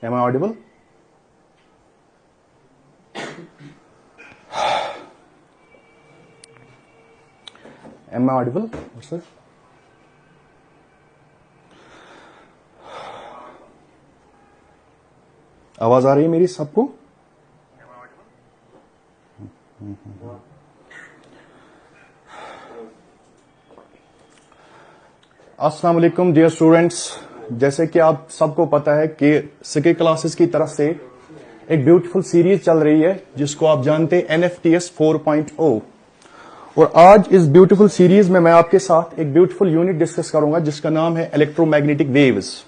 Am I audible? Am I audible? Sir? आवाज आ रही है मेरी सबको? अस्सलाम वालेकुम डियर स्टूडेंट्स, जैसे कि आप सबको पता है कि सिके क्लासेस की तरफ से एक ब्यूटीफुल सीरीज चल रही है जिसको आप जानते हैं NFTS 4.0। और आज इस ब्यूटीफुल सीरीज में मैं आपके साथ एक ब्यूटीफुल यूनिट डिस्कस करूंगा जिसका नाम है इलेक्ट्रोमैग्नेटिक वेव्स।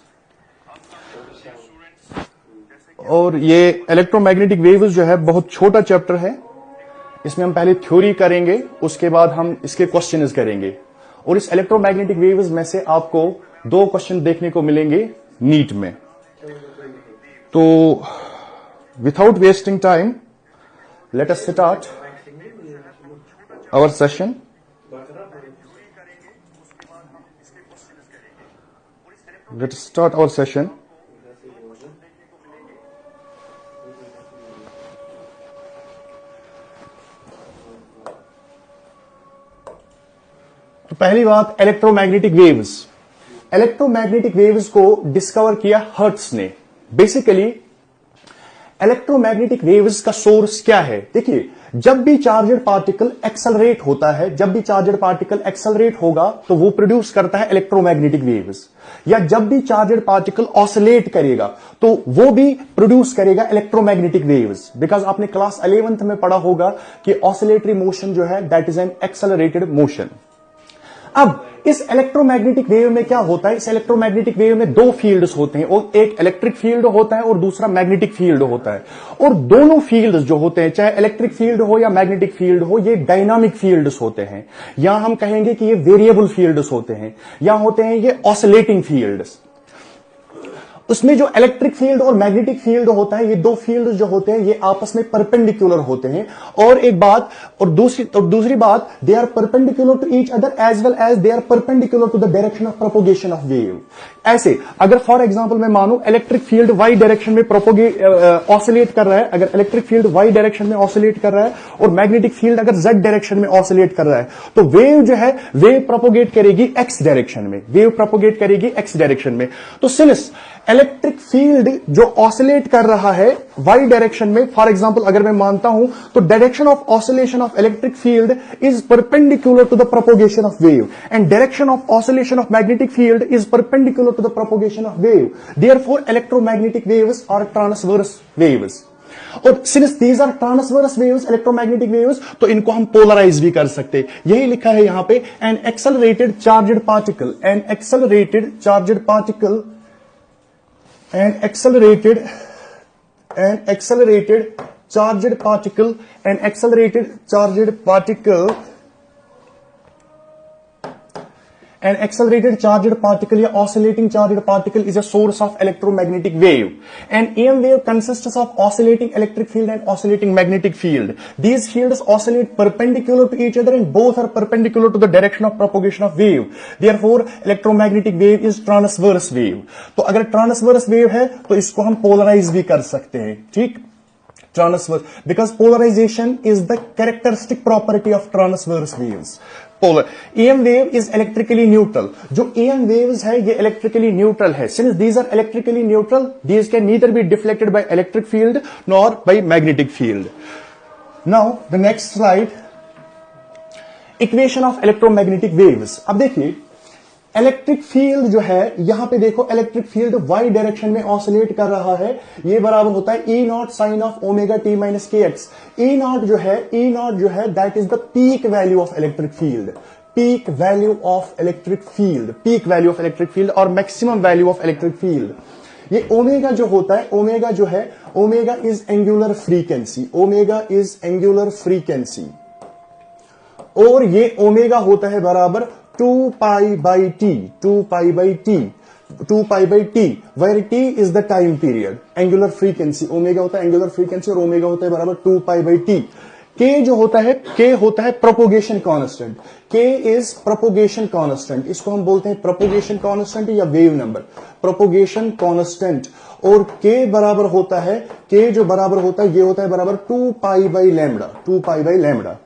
और ये इलेक्ट्रोमैग्नेटिक वेव्स जो है बहुत छोटा चैप्टर है। इसमें हम पहले थ्योरी करेंगे, उसके बाद हम इसके क्वेश्चंस करेंगे। और इस इलेक्ट्रोमैग्नेटिक वेव्स में से आपको 2 क्वेश्चन देखने को मिलेंगे नीट में। तो without wasting time let us start our session. Let us start our session. तो पहली बात, इलेक्ट्रोमैग्नेटिक वेव्स। इलेक्ट्रोमैग्नेटिक वेव्स को डिस्कवर किया हर्ट्ज ने। बेसिकली इलेक्ट्रोमैग्नेटिक वेव्स का सोर्स क्या है? देखिए, जब भी चार्जड पार्टिकल एक्सेलरेट होता है, जब भी चार्जड पार्टिकल एक्सेलरेट होगा तो वो प्रोड्यूस करता है इलेक्ट्रोमैग्नेटिक वेव्स। या जब भी चार्जड पार्टिकल ऑसिलेट करेगा तो वो भी प्रोड्यूस करेगा इलेक्ट्रोमैग्नेटिक वेव्स। बिकॉज आपने क्लास 11th में पढ़ा होगा कि ऑसिलेटरी मोशन जो है that is an accelerated motion. अब इस इलेक्ट्रोमैग्नेटिक वेव में क्या होता है? इस इलेक्ट्रोमैग्नेटिक वेव में 2 फील्ड्स होते हैं, और एक इलेक्ट्रिक फील्ड होता है और दूसरा मैग्नेटिक फील्ड होता है। और दोनों फील्ड्स जो होते हैं, चाहे इलेक्ट्रिक फील्ड हो या मैग्नेटिक फील्ड हो, ये डायनामिक फील्ड्स होते हैं। या हम कहेंगे कि ये वेरिएबल फील्ड्स होते हैं, या होते हैं ये ऑसिलेटिंग फील्ड्स। उसमें जो इलेक्ट्रिक फील्ड और मैग्नेटिक फील्ड होता है, ये 2 फील्ड जो होते हैं ये आपस में परपेंडिकुलर होते हैं। और एक बात, और दूसरी बात, they are perpendicular to each other as well as they are perpendicular to the direction of propagation of wave. ऐसे अगर फॉर एग्जांपल मैं मानूं इलेक्ट्रिक फील्ड वाई डायरेक्शन में ऑसिलेट कर रहा है, अगर इलेक्ट्रिक फील्ड वाई डायरेक्शन में ऑसिलेट कर रहा है और मैग्नेटिक फील्ड अगर जेड डायरेक्शन में ऑसिलेट कर रहा है, तो वेव जो है वेव प्रोपोगेट करेगी एक्स डायरेक्शन में, वेव प्रोपोगेट करेगी एक्स डायरेक्शन में। तो सिंस इलेक्ट्रिक फील्ड जो ऑसिलेट कर रहा है वाई डायरेक्शन में, फॉर एग्जांपल अगर मैं मानता हूं, तो direction of oscillation of electric field is perpendicular to the propagation of wave, and direction of oscillation of magnetic field is perpendicular to the propagation of wave. Therefore electromagnetic waves are transverse waves. और since these are transverse waves, electromagnetic waves, तो इनको हम polarise भी कर सकते। यही लिखा है यहां पे, N accelerated charged particle, N accelerated charged particle, an accelerated charged particle, an accelerated charged particle, an accelerated charged particle या oscillating charged particle is a source of electromagnetic wave. An EM wave consists of oscillating electric field and oscillating magnetic field. These fields oscillate perpendicular to each other and both are perpendicular to the direction of propagation of wave. Therefore, electromagnetic wave is transverse wave. तो अगर transverse wave है तो इसको हम polarize भी कर सकते हैं, ठीक? Transverse, because polarization is the characteristic property of transverse waves. Polar EM wave is electrically neutral. जो EM वेव्स है ये इलेक्ट्रिकली न्यूट्रल है। Since these are electrically neutral, these can neither be deflected by electric field nor by magnetic field. Now the next slide, equation of electromagnetic waves. अब देखिए electric field जो है, यहां पे देखो इलेक्ट्रिक फील्ड वाई डायरेक्शन में oscillate कर रहा है, ये बराबर होता है E naught sine of omega T minus के एक्स। E नॉट जो है that is the peak value of electric field, peak value of electric field, peak value of electric field और maximum value of electric field. ये omega जो होता है, omega is angular frequency, omega is angular frequency, और ये omega होता है बराबर 2 pi by T, 2 pi by T, where T is the time period. Angular frequency omega होता है एंगुलर फ्रीक्वेंसी, और ओमेगा होता है बराबर 2 पाई बाई टी। के जो होता है प्रोपोगेशन कांस्टेंट, के इज प्रोपोगेशन कांस्टेंट, इसको हम बोलते हैं प्रोपोगेशन कांस्टेंट या वेव नंबर, प्रोपोगेशन कांस्टेंट। और k बराबर होता है, k जो बराबर होता है ये होता है बराबर 2 pi by lambda, 2 pi by lambda,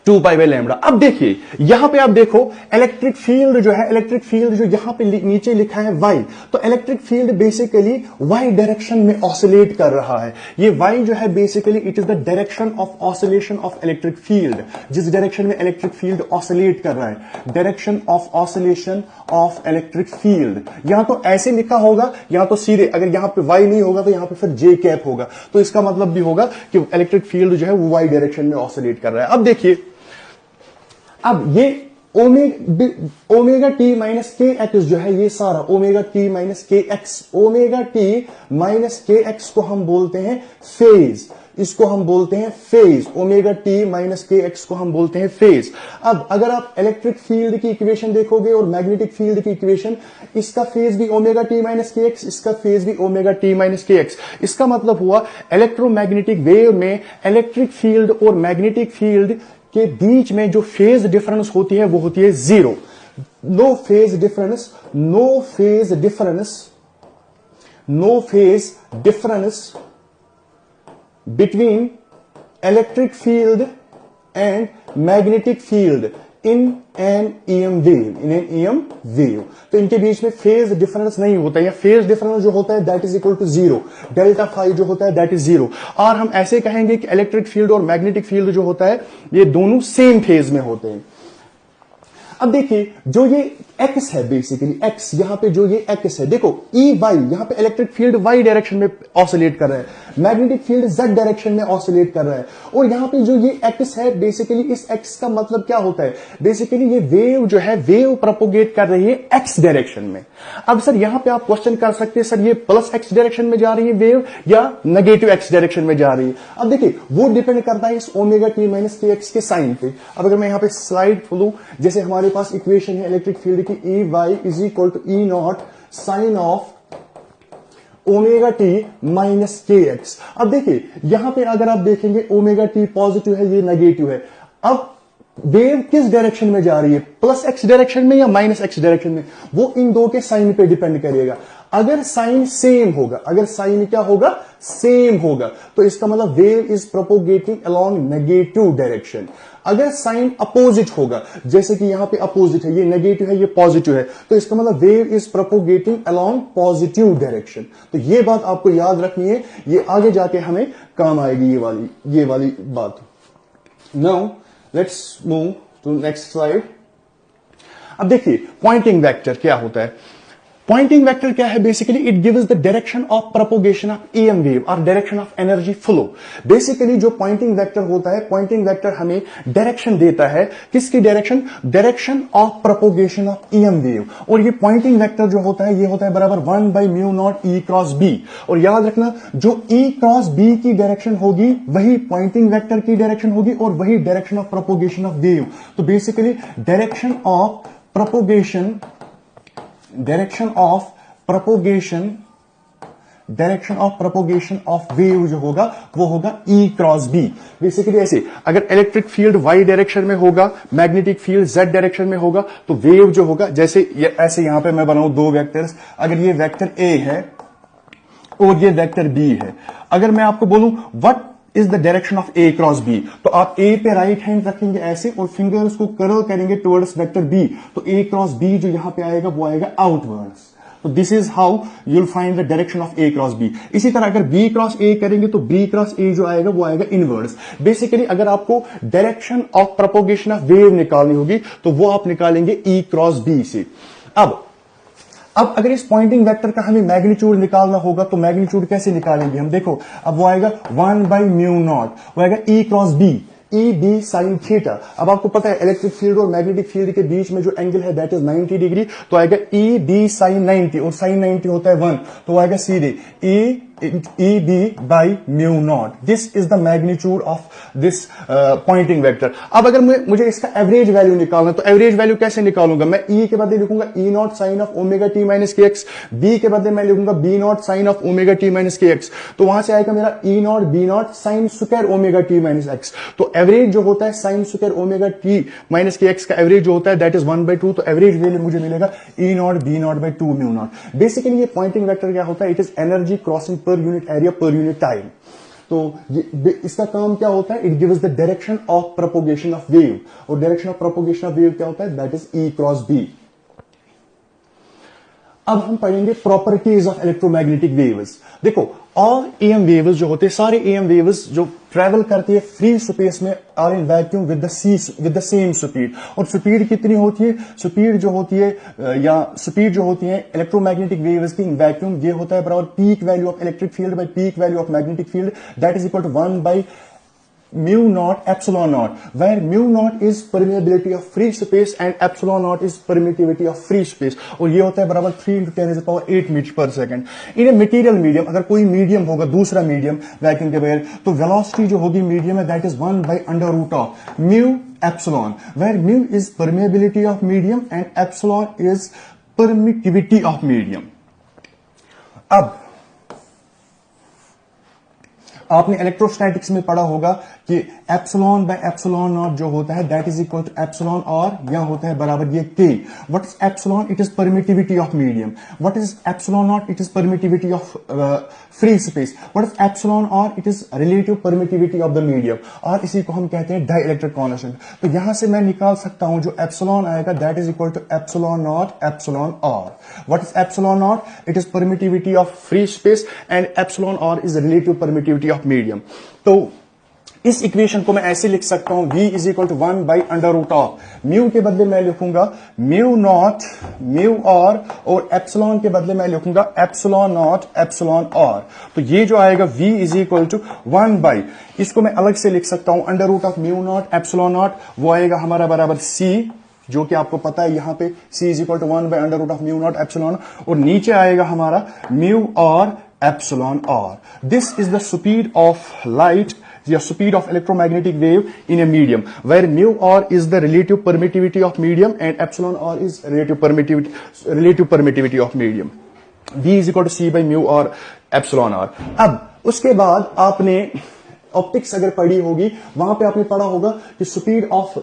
2 pi by lambda. अब देखिए यहां पे आप देखो इलेक्ट्रिक फील्ड जो है, इलेक्ट्रिक फील्ड जो यहां पे नीचे लिखा है y, तो electric field basically y direction में ऑसिलेट कर रहा है। ये y जो है basically it is the direction of oscillation of electric field, जिस डायरेक्शन में इलेक्ट्रिक फील्ड ऑसिलेट कर रहा है, direction of oscillation of electric field. यहां तो ऐसे लिखा होगा, यहां तो सीधे, अगर यहां पे y नहीं होगा तो यहां पे फिर j कैप होगा, तो इसका मतलब भी होगा कि इलेक्ट्रिक फील्ड जो है वो y डायरेक्शन में ऑसिलेट कर रहा है। अब देखिए, अब ये ओमेगा टी माइनस के एक्स जो है, ये सारा ओमेगा टी माइनस के एक्स, ओमेगा टी माइनस के एक्स को हम बोलते हैं फेज, इसको हम बोलते हैं फेज, ओमेगा टी माइनस के एक्स को हम बोलते हैं फेज। अब अगर आप इलेक्ट्रिक फील्ड की इक्वेशन देखोगे और मैग्नेटिक फील्ड की इक्वेशन, इसका फेज भी ओमेगा टी माइनस के एक्स, इसका फेज भी ओमेगा टी माइनस के एक्स। इसका मतलब हुआ इलेक्ट्रोमैग्नेटिक वेव में इलेक्ट्रिक फील्ड और मैग्नेटिक फील्ड के बीच में जो फेज डिफरेंस होती है वो होती है zero. No phase difference, no phase difference, no phase difference between electric field and magnetic field in an EM wave, in an EM wave. तो इनके बीच में फेज डिफरेंस नहीं होता है, या फेज डिफरेंस जो होता है that is equal to zero, delta phi जो होता है दैट इज जीरो। और हम ऐसे कहेंगे कि इलेक्ट्रिक फील्ड और मैग्नेटिक फील्ड जो होता है ये दोनों सेम फेज में होते हैं। अब देखिए जो ये एक्स है, बेसिकली एक्स, यहां पे जो ये एक्स है, देखो ई वाई, यहां पे इलेक्ट्रिक फील्ड वाई डायरेक्शन में ऑसिलेट कर रहा है, मैग्नेटिक फील्ड जेड डायरेक्शन में ऑसिलेट कर रहा है। और यहां पे जो ये एक्स है, बेसिकली इस एक्स का मतलब क्या होता है, बेसिकली ये वेव जो है, वेव प्रोपोगेट कर रही है एक्स डायरेक्शन में। अब सर यहां पे आप क्वेश्चन कर सकते हैं, सर ये प्लस एक्स डायरेक्शन में जा रही है वेव या नेगेटिव एक्स डायरेक्शन में जा रही है। अब देखिए वो डिपेंड करता है इस ओमेगा टी माइनस के एक्स के साइन पे। अब अगर मैं यहां पे स्लाइड खोलूं, जैसे हमारे पास इक्वेशन है इलेक्ट्रिक फील्ड की, E Y is equal to E naught sine of omega T minus के एक्स। अब देखिए यहां पे अगर आप देखेंगे ओमेगा टी पॉजिटिव है, ये नेगेटिव है। अब वेव किस डायरेक्शन में जा रही है, प्लस एक्स डायरेक्शन में या माइनस एक्स डायरेक्शन में, वो इन दो के साइन पे डिपेंड करेगा। अगर साइन सेम होगा, अगर साइन क्या होगा, सेम होगा, तो इसका मतलब wave is propagating along negative direction. अगर साइन अपोजिट होगा, जैसे कि यहां पे अपोजिट है, ये नेगेटिव है, ये पॉजिटिव है, तो इसका मतलब wave is propagating along positive direction. तो ये बात आपको याद रखनी है, ये आगे जाके हमें काम आएगी ये वाली बात। Now let's move to next slide. अब देखिए पॉइंटिंग वेक्टर क्या होता है। पॉइंटिंग वेक्टर क्या है, basically it gives the direction of propagation of EM wave और direction of energy flow. Basically जो पॉइंटिंग वेक्टर होता है, पॉइंटिंग वेक्टर हमें डायरेक्शन देता है, किसकी direction, direction of propagation of EM wave. और ये पॉइंटिंग वेक्टर जो होता है, ये होता है बराबर 1 by mu naught E cross B. और याद रखना जो ई क्रॉस बी की डायरेक्शन होगी वही पॉइंटिंग वेक्टर की डायरेक्शन होगी और वही direction of propagation of wave. तो basically direction of propagation, direction of propagation, direction of propagation of wave जो होगा वो होगा ई क्रॉस बी। बेसिकली ऐसे अगर इलेक्ट्रिक फील्ड वाई डायरेक्शन में होगा, मैग्नेटिक फील्ड जेड डायरेक्शन में होगा, तो वेव जो होगा, जैसे ऐसे यहां पे मैं बनाऊं दो वेक्टर्स, अगर ये वेक्टर ए है और ये वेक्टर बी है, अगर मैं आपको बोलूं what is the direction of A cross B, तो आप ए पे राइट हैंड रखेंगे ऐसे और फिंगर्स को कर्ल करेंगे टुवर्ड्स वेक्टर बी, तो ए क्रॉस बी जो यहां पे आएगा वो आएगा आउटवर्ड्स। तो this is how you will find the direction of A cross B. इसी तरह अगर बी क्रॉस ए करेंगे तो बी क्रॉस ए जो आएगा वो आएगा इनवर्ड्स। बेसिकली अगर आपको direction of propagation of wave निकालनी होगी तो वो आप निकालेंगे ई क्रॉस बी से। अब अगर इस पॉइंटिंग वेक्टर का हमें मैग्नीट्यूड निकालना होगा तो मैग्नीट्यूड कैसे निकालेंगे हम, देखो अब वो आएगा 1 बाई म्यू नॉट, वो आएगा E cross B, E B sine theta. अब आपको पता है इलेक्ट्रिक फील्ड और मैग्नेटिक फील्ड के बीच में जो एंगल है दैट इज 90 डिग्री, तो आएगा ई बी साइन 90 और साइन 90 होता है 1, तो आएगा सीधे ई EB by mu naught. This is the magnitude of this pointing vector. अब अगर मुझे इसका एवरेज वैल्यू निकालना, तो एवरेज वैल्यू कैसे निकालूंगा? मैं E के बदले लिखूंगा E naught sine of omega T minus के एक्स, B के बदले मैं लिखूंगा B naught sine of omega T minus के एक्स, तो वहां से आएगा मेरा E naught B naught sine square omega T minus X. तो एवरेज जो होता है sine square omega T minus के एक्स का एवरेज जो होता है दैट इज 1/2, तो एवरेज वैल्यू मुझे मिलेगा E naught B naught by 2 mu naught. Basically ये पॉइंटिंग वेक्टर क्या होता है? It is energy crossing per unit area per unit time. तो इसका काम क्या होता है? It gives the direction of propagation of wave, और direction of propagation of wave क्या होता है? That is E cross B। अब हम पढ़ेंगे प्रॉपर्टीज ऑफ इलेक्ट्रोमैग्नेटिक वेव्स। देखो ऑल एम वेव्स जो होते हैं, सारे एम वेव्स जो ट्रेवल करती है फ्री स्पेस में or in vacuum with the same speed. और स्पीड कितनी होती है? स्पीड जो होती है या स्पीड जो होती है इलेक्ट्रोमैग्नेटिक वेव्स की इन वैक्यूम, ये होता है बराबर peak value of electric field by peak value of magnetic field, that is equal to 1 बाय mu naught epsilon naught, where mu naught is permeability of free space and epsilon naught is permittivity of free space, और ये होता है बराबर 3 × 10⁸ metre per second. In a material medium, अगर कोई medium होगा दूसरा मीडियम वैक्यूम के बगैर, तो वेलोसिटी जो होगी मीडियम में that is 1/√of mu epsilon, where mu is permeability of medium and epsilon is permittivity of medium। अब आपने इलेक्ट्रोस्टैटिक्स में पढ़ा होगा कि एप्सिलॉन बाय एप्सिलॉन नॉट जो होता है that is equal to epsilon और यहां होता है बराबर ये K. What is epsilon? It is permittivity of medium. What is epsilon naught? It is permittivity of free space. What is epsilon R? It is relative permittivity of the medium, और इसी को हम कहते हैं डाइइलेक्ट्रिक कांस्टेंट। तो यहां से मैं निकाल सकता हूं जो एप्सिलॉन आएगा that is equal to epsilon naught epsilon R. What is epsilon naught? It is permittivity of free space and epsilon R is relative permittivity of medium. तो इस इक्वेशन को मैं ऐसे लिख सकता हूं V is equal to 1/√of। Mu के बदले मैं लिखूंगा म्यू नॉट म्यू और एप्सिलॉन के बदले मैं लिखूंगा एप्सिलॉन नॉट एप्सिलॉन और। तो ये जो आएगा V इज इक्वल टू 1/, इसको मैं अलग से लिख सकता हूं √of mu naught epsilon not, वो आएगा हमारा बराबर C, जो कि आपको पता है यहां पे C is equal to 1/√of mu naught epsilon, और नीचे आएगा हमारा म्यू और एप्सिलॉन और। This is the speed of light या speed of electromagnetic wave in a medium, where mu r is the relative permittivity of medium and epsilon r is relative permittivity of medium. V is equal to C by mu r epsilon r। अब उसके बाद आपने optics अगर पढ़ी होगी, वहां पे आपने पढ़ा होगा कि स्पीड ऑफ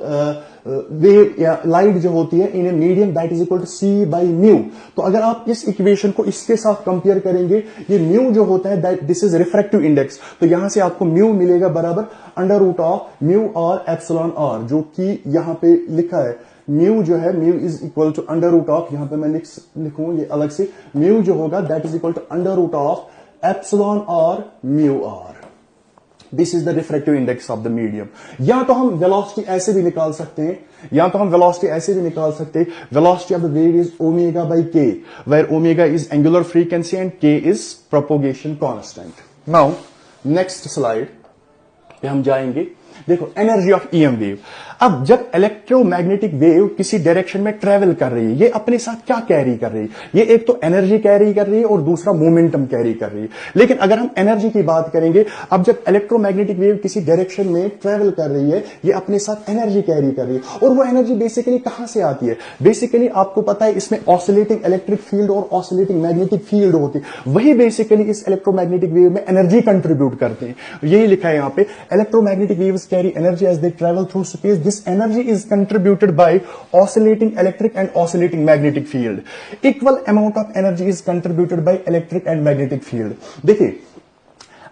वेव या लाइट जो होती है in a medium that is equal to C by mu. तो अगर आप इस इक्वेशन को इसके साथ कंपेयर करेंगे, ये म्यू जो होता है that this is refractive index, तो यहां से आपको म्यू मिलेगा बराबर √of म्यू और एप्सिलॉन और, जो कि यहां पे लिखा है म्यू जो है mu is equal to √of, यहां पे मैं लिखूं ये अलग से, म्यू जो होगा that is equal to √of epsilon R mu R. This is the refractive index of the medium. या तो हम वेलोसिटी ऐसे भी निकाल सकते हैं, velocity of the wave is omega by के, where omega is angular frequency and के is propagation constant. Now next slide पे हम जाएंगे। देखो एनर्जी ऑफ ईएम वेव। अब जब इलेक्ट्रोमैग्नेटिक वेव किसी डायरेक्शन में ट्रेवल कर रही है, ये अपने साथ क्या कैरी कर रही है? ये एक तो एनर्जी कैरी कर रही है और दूसरा मोमेंटम कैरी कर रही है। लेकिन अगर हम एनर्जी की बात करेंगे, अब जब इलेक्ट्रोमैग्नेटिक वेव किसी डायरेक्शन में ट्रेवल कर रही है, ये अपने साथ एनर्जी कैरी कर रही है। और वो एनर्जी बेसिकली कहां से आती है? बेसिकली आपको पता है इसमें ऑसिलेटिंग इलेक्ट्रिक फील्ड और ऑसिलेटिंग मैग्नेटिक फील्ड होती है, वही बेसिकली इस इलेक्ट्रोमैग्नेटिक वेव में एनर्जी कंट्रीब्यूट करते हैं। यही लिखा है यहां पे, electromagnetic waves carry energy as they travel through space. This energy is contributed by oscillating electric and oscillating magnetic field. Equal amount of energy is contributed by electric and magnetic field. देखिए,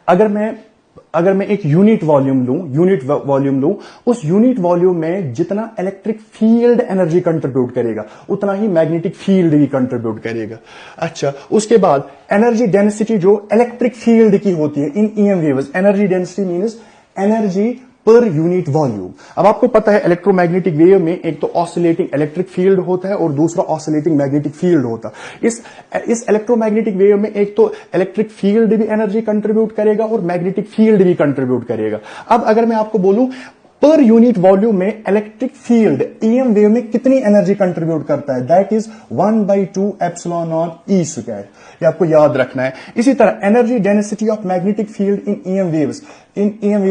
अगर मैं एक unit volume लूं, उस unit volume में जितना electric field energy contribute करेगा, उतना ही मैग्नेटिक फील्ड भी कंट्रीब्यूट करेगा। अच्छा, उसके बाद एनर्जी डेंसिटी जो इलेक्ट्रिक फील्ड की होती है in EM waves, energy density means energy per unit volume. अब आपको पता है इलेक्ट्रोमैग्नेटिक वेव में एक तो ऑसिलेटिंग इलेक्ट्रिक फील्ड होता है और दूसरा ऑसिलेटिंग मैग्नेटिक फील्ड होता है। इस इलेक्ट्रोमैग्नेटिक वेव में एक तो इलेक्ट्रिक फील्ड भी एनर्जी कंट्रीब्यूट करेगा और मैग्नेटिक फील्ड भी कंट्रीब्यूट करेगा। अब अगर मैं आपको बोलूं पर यूनिट वॉल्यूम में इलेक्ट्रिक फील्ड ईएम वेव में कितनी एनर्जी कंट्रीब्यूट करता है, that is 1/2 epsilon naught E square. ये आपको याद रखना है। इसी तरह energy density of magnetic field in EM waves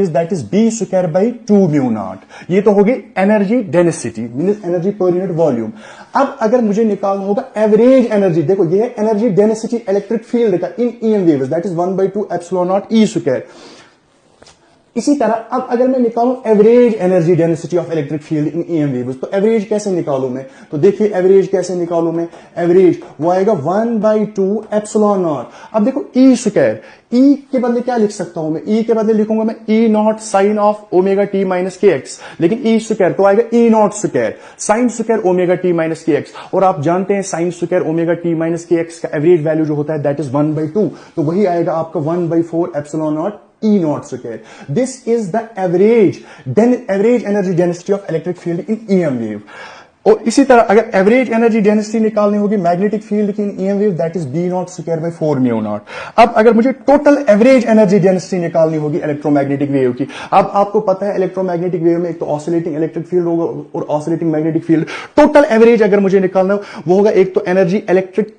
that is B square by 2 mu naught. ये तो होगी energy density means energy per unit volume. अब अगर मुझे निकालना होगा एवरेज एनर्जी, देखो ये है एनर्जी डेंसिटी इलेक्ट्रिक फील्ड का in EM waves that is 1/2 epsilon naught E square. इसी तरह अब अगर मैं निकालूं average energy density of electric field in EM waves, तो एवरेज कैसे निकालूं मैं, तो देखिए एवरेज कैसे निकालूं मैं, एवरेज वो आएगा 1/2 एप्सिलॉन नॉट। अब देखो ई स्क्वायर, ई के बदले क्या लिख सकता हूं मैं, ई के बदले लिखूंगा मैं E naught sine of omega T minus के एक्स, लेकिन ई स्क्वायर तो आएगा E naught square sine square omega T minus के एक्स। और आप जानते हैं sine square omega T minus के एक्स का एवरेज वैल्यू जो होता है दैट इज 1/2, तो वही आएगा आपका 1/4 epsilon naught E naught square. This is the average energy density of electric field in EM wave. और इसी तरह अगर एवरेज एनर्जी डेंसिटी निकालनी होगी मैग्नेटिक फील्ड की in EM wave that is B naught square by 4 mu naught. अब अगर मुझे टोटल एवरेज एनर्जी डेंसिटी निकालनी होगी इलेक्ट्रोमैग्नेटिक वेव की, अब आपको पता है इलेक्ट्रोमैग्नेटिक वेव में एक तो ऑसिलेटिंग इलेक्ट्रिक फील्ड होगा और oscillating magnetic field. Total average अगर मुझे निकालना हो वो होगा एक तो एनर्जी इलेक्ट्रिक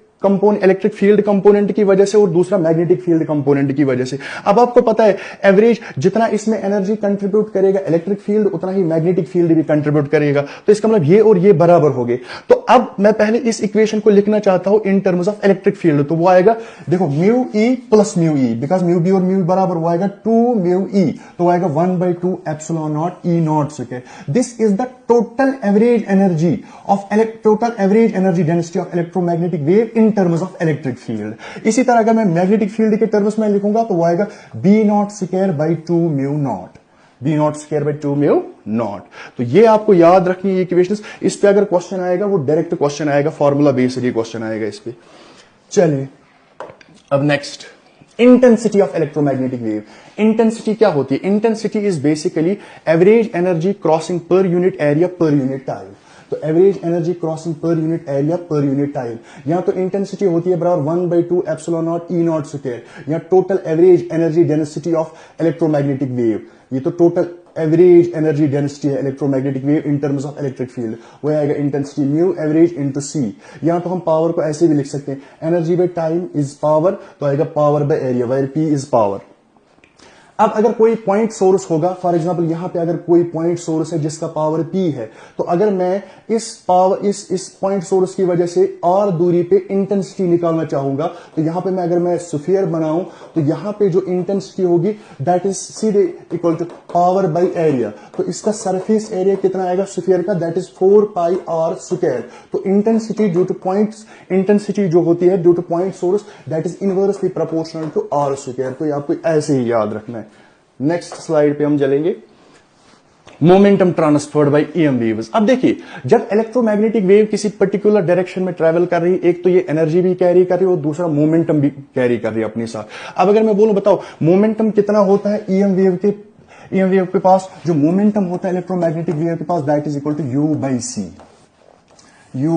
फील्ड कंपोनेंट की वजह से और दूसरा मैग्नेटिक फील्ड कंपोनेंट की वजह से। अब आपको पता है एवरेज जितना इसमें एनर्जी कंट्रीब्यूट करेगा इलेक्ट्रिक फील्ड उतना ही मैग्नेटिक फील्ड भी कंट्रीब्यूट करेगा, तो इसका मतलब ये और ये बराबर हो गए। तो अब मैं पहले इस इक्वेशन को लिखना चाहता हूं in terms of electric field, तो वो आएगा देखो mu E plus mu E, because mu B और म्यू बराबर, वो आएगा 2 म्यू ई, तो आएगा 1/2 epsilon naught E naught square. This is the total average energy density of electromagnetic wave in terms of electric field. इसी तरह अगर मैं मैग्नेटिक फील्ड के टर्म्स में लिखूंगा तो वो आएगा B naught square by 2 mu naught, B naught square by 2 mu naught. तो ये आपको याद रखनी है इक्वेशंस। इस पे अगर क्वेश्चन आएगा वो डायरेक्ट क्वेश्चन आएगा, फॉर्मूला बेस्ड ही क्वेश्चन आएगा इस पे। चलिए अब next, intensity of electromagnetic wave. Intensity क्या होती है? Intensity is basically average energy crossing per unit area per unit time. तो average energy crossing per unit area per unit time, यहां तो इंटेंसिटी होती है बराबर 1/2 एप्सिलॉन नॉट ई नॉट स्क्वायर, या total average energy density of electromagnetic wave. ये तो टोटल एवरेज एनर्जी डेंसिटी है electromagnetic wave in terms of electric field, वो आएगा इंटेंसिटी म्यू एवरेज इनटू सी। यहां तो हम पावर को ऐसे भी लिख सकते हैं, energy by time is power, तो आएगा power by area where P is power. अब अगर कोई पॉइंट सोर्स होगा, फॉर एग्जांपल यहां पे अगर कोई पॉइंट सोर्स है जिसका पावर P है, तो अगर मैं इस पॉइंट सोर्स की वजह से और दूरी पे इंटेंसिटी निकालना चाहूंगा, तो यहां पे अगर मैं स्फीयर बनाऊं तो यहां पे जो इंटेंसिटी होगी दैट इज सीधे equal to power by area. तो इसका सरफेस एरिया कितना आएगा स्फीयर का, that is 4 pi R square. तो intensity due to points, intensity जो होती है due to point source that is inversely proportional to R square. तो ये आपको ऐसे ही याद रखना है। नेक्स्ट स्लाइड पे हम चलेंगे, momentum transferred by EM waves. अब देखिए जब इलेक्ट्रोमैग्नेटिक वेव किसी पर्टिकुलर डायरेक्शन में ट्रैवल कर रही है, एक तो ये एनर्जी भी कैरी कर रही है और दूसरा मोमेंटम भी कैरी कर रही है अपने साथ। अब अगर मैं बोलूं बताओ मोमेंटम कितना होता है ईएम वेव के पास, जो मोमेंटम होता है इलेक्ट्रोमैग्नेटिक वेव के पास that is equal to U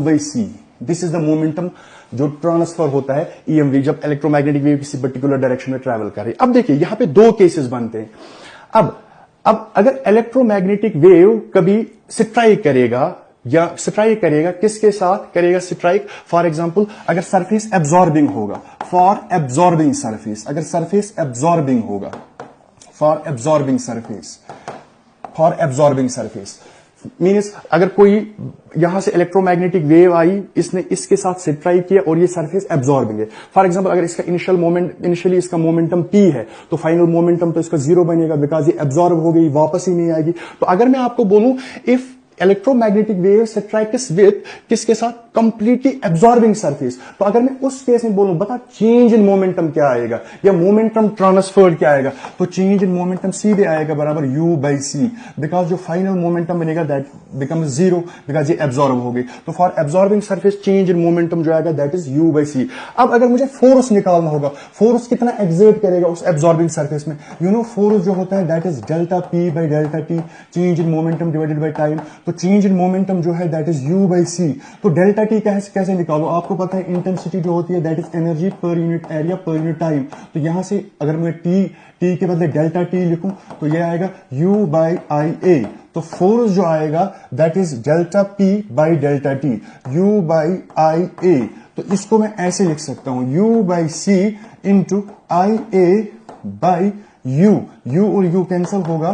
by C. This is the momentum जो ट्रांसफर होता है ईएम वेव जब इलेक्ट्रोमैग्नेटिक वेव किसी पर्टिकुलर डायरेक्शन में ट्रैवल कर रही है। अब देखिए यहां पे दो केसेस बनते हैं। अब अगर इलेक्ट्रोमैग्नेटिक वेव कभी स्ट्राइक करेगा किसके साथ करेगा स्ट्राइक, फॉर एग्जांपल अगर सरफेस एब्जॉर्बिंग होगा, फॉर एब्जॉर्बिंग सरफेस मीन्स अगर कोई यहां से इलेक्ट्रोमैग्नेटिक वेव आई, इसने इसके साथ स्ट्राइक किया और ये सरफेस एब्जॉर्बिंग है। फॉर एग्जांपल अगर इसका इनिशियली इसका मोमेंटम p है, तो फाइनल मोमेंटम तो इसका 0 बनेगा बिकॉज ये एब्जॉर्ब हो गई, वापस ही नहीं आएगी। तो अगर मैं आपको बोलूं if electromagnetic wave strikes with किसके साथ, कंप्लीटली एब्जॉर्बिंग सरफेस, तो अगर मैं उस केस में बोलूं बता चेंज इन मोमेंटम क्या आएगा या मोमेंटम ट्रांसफर्ड क्या आएगा, तो चेंज इन मोमेंटम सीधे आएगा बराबर u बाई सी, बिकॉज जो फाइनल मोमेंटम बनेगा दैट बिकम्स 0 बिकॉज ये एब्जॉर्ब हो गई। तो for absorbing surface change in momentum जो आएगा that is u by C. अब अगर मुझे फोर्स निकालना होगा, फोर्स कितना एग्जर्ट करेगा उस एब्जॉर्बिंग सरफेस में, फोर्स जो होता है that is delta p by delta t, change in momentum divided by time. तो तो चेंज इन मोमेंटम जो है that is u by c. तो डेल्टा टी कैसे निकालो, आपको पता है इंटेंसिटी जो होती है that is energy per unit area per unit time. तो यहां से अगर मैं टी के बदले डेल्टा टी लिखूं तो यह आएगा u बाई आई ए। तो फोर्स जो आएगा that is delta P by delta T, u by I A. तो इसको मैं ऐसे लिख सकता हूं u by C into I A by u। और u कैंसिल होगा,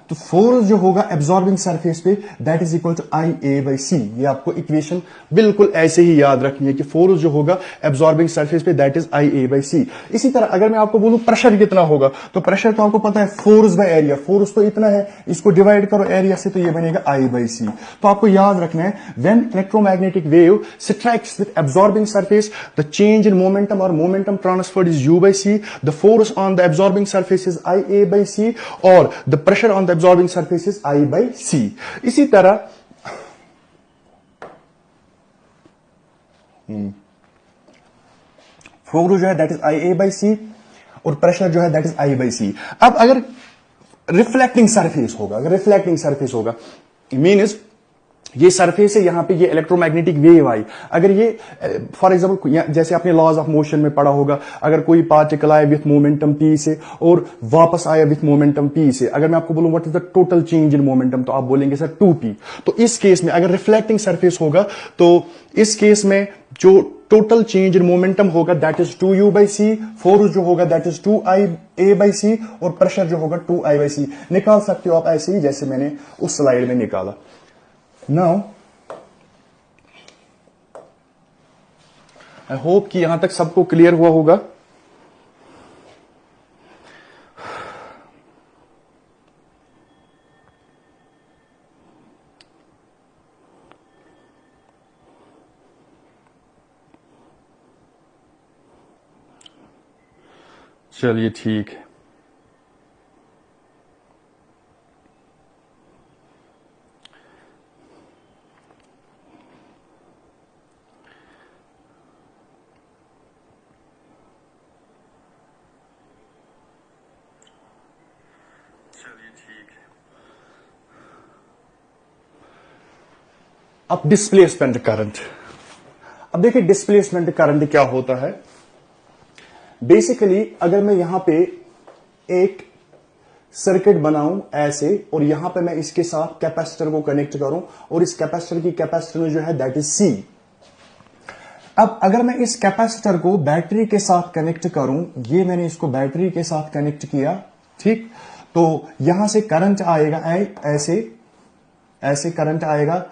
तो फोर्स जो होगा एब्जॉर्बिंग सरफेस पे that is equal to I A by C. ये आपको इक्वेशन बिल्कुल ऐसे ही याद रखनी है कि फोर्स जो होगा एब्जॉर्बिंग सरफेस पे that is I A by C. इसी तरह अगर मैं आपको बोलूं प्रेशर कितना होगा, तो प्रेशर तो आपको पता है फोर्स बाय एरिया, फोर्स तो इतना है, इसको डिवाइड करो एरिया से तो ये बनेगा आई बाई सी। तो आपको याद रखना है when electromagnetic wave strikes with absorbing surface the change in momentum और momentum transferred is U by C, the force on the absorbing surface is I A by C और the pressure on the absorbing surface is I by C. इसी तरह force जो है that is I A by C और pressure जो है that is I by C. अब अगर रिफ्लेक्टिंग सरफेस होगा, अगर रिफ्लेक्टिंग सरफेस होगा मीन्स ये सरफेस है, यहां पे ये इलेक्ट्रोमैग्नेटिक वेव आई, अगर ये फॉर एग्जांपल जैसे आपने लॉज ऑफ मोशन में पढ़ा होगा, अगर कोई पार्टिकल आया विथ मोमेंटम p से और वापस आया विथ मोमेंटम p से, अगर मैं आपको बोलूं what is the total change in momentum, तो आप बोलेंगे सर 2p। तो इस केस में अगर रिफ्लेक्टिंग सरफेस होगा तो इस केस में जो टोटल चेंज इन मोमेंटम होगा that is 2u by C, force जो होगा that is 2ia by C और प्रेशर जो होगा 2i बाई सी। निकाल सकते हो आप ऐसे ही जैसे मैंने उस स्लाइड में निकाला। नाउ आई होप कि यहां तक सबको क्लियर हुआ होगा। चलिए ठीक है। अब डिस्प्लेसमेंट करंट, अब देखिए डिस्प्लेसमेंट करंट क्या होता है। बेसिकली अगर मैं यहां पे एक सर्किट बनाऊं ऐसे और यहां पे मैं इसके साथ कैपेसिटर को कनेक्ट करूं और इस कैपेसिटर की कैपेसिटर जो है दैट इज सी। अब अगर मैं इस कैपेसिटर को बैटरी के साथ कनेक्ट करूं, ये मैंने इसको बैटरी के साथ कनेक्ट किया, ठीक, तो यहां से करंट आएगा ऐसे करंट आएगा।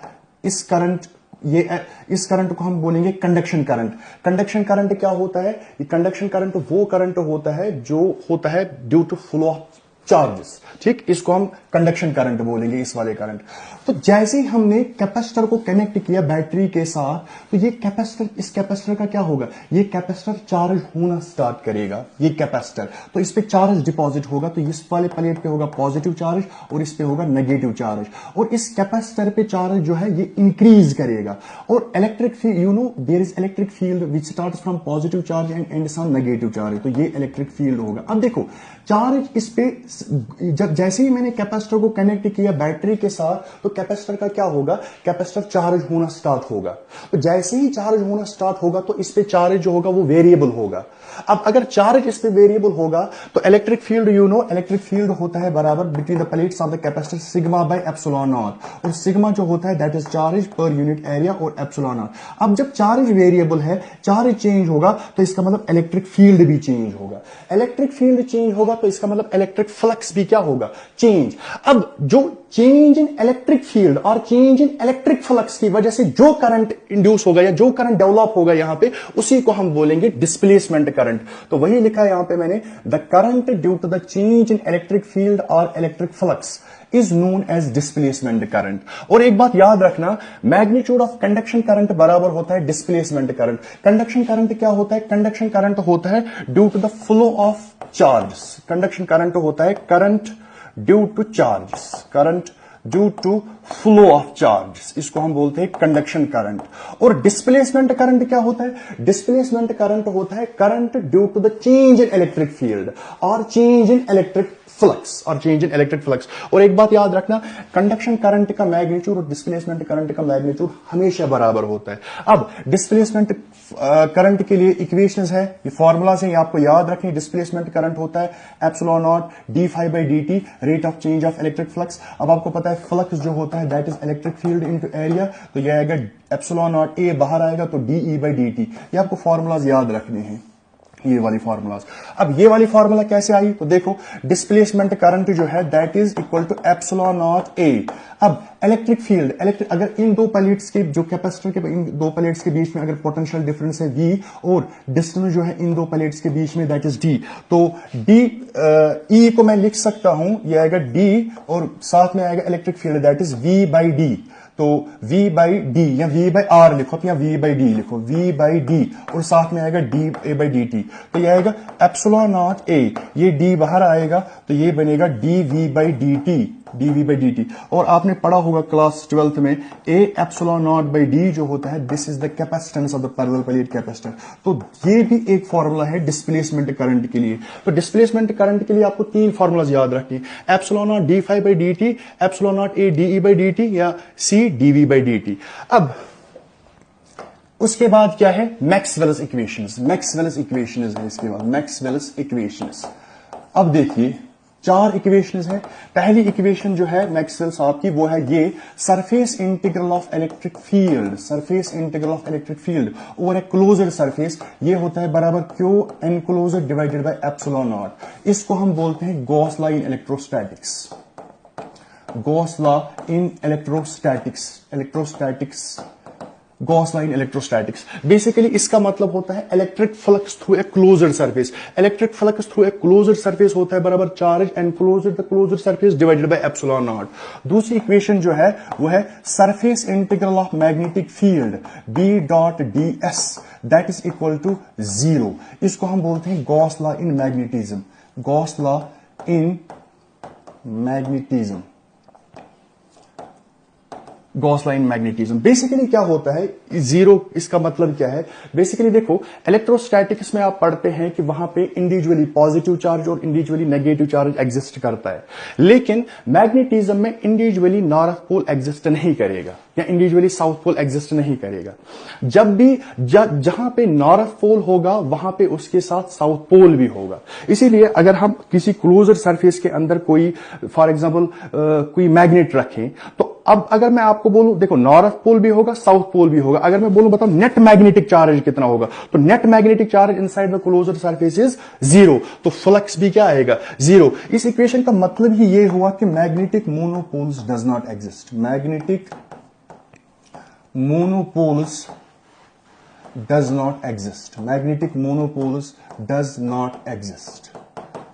इस करंट को हम बोलेंगे कंडक्शन करंट। कंडक्शन करंट क्या होता है? ये कंडक्शन करंट वो करंट होता है जो होता है due to flow of charges, ठीक, इसको हम कंडक्शन करंट बोलेंगे, इस वाले करंट। तो जैसे ही हमने कैपेसिटर को कनेक्ट किया बैटरी के साथ, तो ये कैपेसिटर, इस कैपेसिटर का क्या होगा, ये कैपेसिटर चार्ज होना स्टार्ट करेगा, ये कैपेसिटर, तो इस पे चार्ज डिपॉजिट होगा, तो इस वाले प्लेट पे होगा पॉजिटिव चार्ज और इस पे होगा नेगेटिव चार्ज, और इस कैपेसिटर पे चार्ज जो है ये इंक्रीज करेगा। और electric field, you know there is electric field which starts from positive charge and ends on negative charge, तो ये इलेक्ट्रिक फील्ड होगा। अब देखो चार्ज इस पे, जब जैसे ही मैंने कैपेसिटर को कनेक्ट किया बैटरी के साथ, तो कैपेसिटर का क्या होगा, कैपेसिटर चार्ज होना स्टार्ट होगा। तो जैसे ही चार्ज होना स्टार्ट होगा तो इस पे चार्ज जो होगा वो वेरिएबल होगा। अब अगर चार्ज इस पे वेरिएबल होगा तो electric field, you no electric field होता है बराबर between the plates of the capacitor sigma bye epsilon not, और सिग्मा जो होता है दैट इज चार्ज पर यूनिट एरिया और एप्सिलॉन नॉट। अब जब चार्ज वेरिएबल है, चार्ज चेंज होगा तो इसका मतलब इलेक्ट्रिक फील्ड भी चेंज होगा। इलेक्ट्रिक फील्ड चेंज होगा तो इसका मतलब इलेक्ट्रिक फ्लक्स भी क्या होगा, चेंज। अब जो चेंज इन इलेक्ट्रिक फील्ड और चेंज इन इलेक्ट्रिक फ्लक्स की वजह से जो करंट इंड्यूस होगा या जो करंट डेवलप होगा यहां पे, उसी को हम बोलेंगे डिस्प्लेसमेंट करंट। तो वही लिखा है यहां पे मैंने, the current due to the change in electric field और electric flux is known as displacement current. और एक बात याद रखना, मैग्नीट्यूड ऑफ कंडक्शन करंट बराबर होता है डिस्प्लेसमेंट करंट। कंडक्शन करंट क्या होता है, कंडक्शन करंट होता है due to the flow of charge. Conduction current होता है current due to charge, current due to flow of charge, इसको हम बोलते हैं कंडक्शन करंट। और डिस्प्लेसमेंट करंट क्या होता है? डिस्प्लेसमेंट करंट होता है current due to the change in electric field और चेंज इन इलेक्ट्रिक फ्लक्स और एक बात याद रखना, कंडक्शन करंट का मैग्नीट्यूड और डिस्प्लेसमेंट करंट का मैग्नीट्यूड हमेशा बराबर होता है। अब डिस्प्लेसमेंट करंट के लिए इक्वेशंस है, ये फॉर्मूलाज हैं, ये आपको याद रखनी। डिस्प्लेसमेंट करंट होता है epsilon naught D phi by D T, rate of change of electric flux. अब आपको पता है फ्लक्स जो होता है that is electric field into area, तो ये आएगा एप्सिलॉन नॉट ए बाहर आएगा तो D E by D T. ये आपको फॉर्मूलाज याद रखने हैं, ये वाली फॉर्मूलाज। अब ये वाली फॉर्मूला कैसे आई? तो देखो डिस्प्लेसमेंट करंट जो है that is equal to epsilon naught A. अब इलेक्ट्रिक फील्ड, अगर इन दो प्लेट्स के जो कैपेसिटर के इन दो प्लेट्स के बीच में अगर पोटेंशियल डिफरेंस है V और डिस्टेंस जो है इन दो प्लेट्स के बीच में दैट इज D, तो D E को मैं लिख सकता हूं, ये आएगा D और साथ में आएगा electric field that is V by D। तो V बाई डी या V बाई आर लिखो या V बाई डी लिखो, V बाई डी और साथ में आएगा D A by D T, तो ये आएगा एप्सिलॉन नॉट A, ये D बाहर आएगा तो ये बनेगा DV by D T, dV by D T. और आपने पढ़ा होगा क्लास 12th में A epsilon naught by D जो होता है this is the capacitance of the parallel plate capacitor. तो ये भी एक फॉर्मूला है डिस्प्लेसमेंट करंट के लिए। तो डिस्प्लेसमेंट करंट के लिए आपको तीन फॉर्मूलाज याद रखनी, epsilon naught D phi by D T, epsilon naught A D E by D T या C dV by D T. अब उसके बाद क्या है? Maxwell's equations. मैक्सवेल्स इक्वेशंस है इसके बाद, मैक्सवेल्स इक्वेशंस। अब देखिए चार इक्वेशंस है। पहली इक्वेशन जो है मैक्सवेल साहब की वो है ये surface integral of electric field, surface integral of electric field over a closed surface, ये होता है बराबर Q enclosed divided by epsilon not. इसको हम बोलते हैं Gauss law in electrostatics, Gauss law in electrostatics, Gauss law in electrostatics. Basically इसका मतलब होता है electric flux through a closed surface, electric flux through a closed surface होता है बराबर charge enclosed the closed surface divided by epsilon naught. दूसरी equation जो है वो है surface integral of magnetic field B dot D S that is equal to 0। इसको हम बोलते हैं Gauss law in magnetism, Gauss law in magnetism, Gauss law in magnetism. Basically क्या होता है जीरो, इसका मतलब क्या है? बेसिकली देखो इलेक्ट्रोस्टैटिक्स में आप पढ़ते हैं कि वहां पे इंडिविजुअली पॉजिटिव चार्ज और इंडिविजुअली नेगेटिव चार्ज एग्जिस्ट करता है, लेकिन मैग्नेटिज्म में इंडिविजुअली नॉर्थ पोल एग्जिस्ट नहीं करेगा या इंडिविजुअली साउथ पोल एग्जिस्ट नहीं करेगा। जब भी जहां पे नॉर्थ पोल होगा वहां पे उसके साथ साउथ पोल भी होगा। इसीलिए अगर हम किसी क्लोज्ड सरफेस के अंदर कोई फॉर एग्जांपल कोई मैग्नेट रखें, तो अब अगर मैं आपको बोलूं देखो नॉर्थ पोल भी होगा साउथ पोल भी होगा, अगर मैं बोलूं बताओ नेट मैग्नेटिक चार्ज कितना होगा, तो net magnetic charge inside the closed surface is 0, तो फ्लक्स भी क्या आएगा? 0। इस इक्वेशन का मतलब ही ये हुआ कि magnetic monopoles does not exist, magnetic monopoles does not exist, magnetic monopoles does not exist।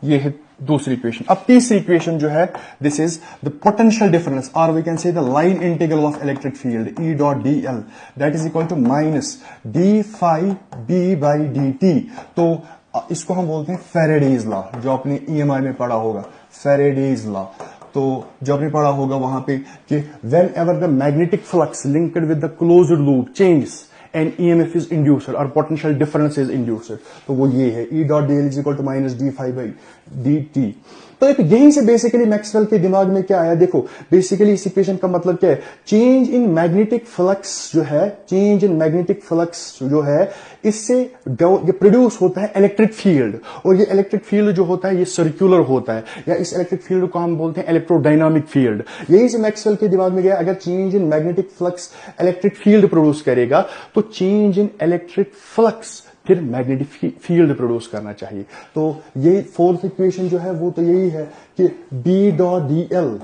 ये है दूसरी इक्वेशन। अब तीसरी इक्वेशन जो है this is the potential difference और we can say the line integral of electric field E dot D L that is equal to minus D phi B by D T. तो इसको हम बोलते हैं फैराडेज लॉ, जो आपने EMI में पढ़ा होगा, फैराडेज लॉ। तो जो आपने पढ़ा होगा वहां पे कि whenever the magnetic flux linked with the closed loop changes and EMF is induced और पोटेंशियल डिफरेंस इज इंड्यूसर, तो वो ये है E dot D L is equal to minus D phi by D T. तो एक यहीं से basically Maxwell के दिमाग में क्या आया? देखो बेसिकली इस इक्वेशन का मतलब क्या है? चेंज इन मैग्नेटिक फ्लक्स जो है, चेंज इन मैग्नेटिक फ्लक्स जो है, इससे ये प्रोड्यूस होता है इलेक्ट्रिक फील्ड, और ये इलेक्ट्रिक फील्ड जो होता है ये सर्कुलर होता है, या इस इलेक्ट्रिक फील्ड को हम बोलते हैं इलेक्ट्रोडायनामिक फील्ड। यही से मैक्सवेल के दिमाग में गया अगर change in magnetic flux electric field produce करेगा तो चेंज इन इलेक्ट्रिक फ्लक्स फिर मैग्नेटिक फील्ड प्रोड्यूस करना चाहिए। तो ये फोर्थ इक्वेशन जो है वो तो यही है कि B dot D L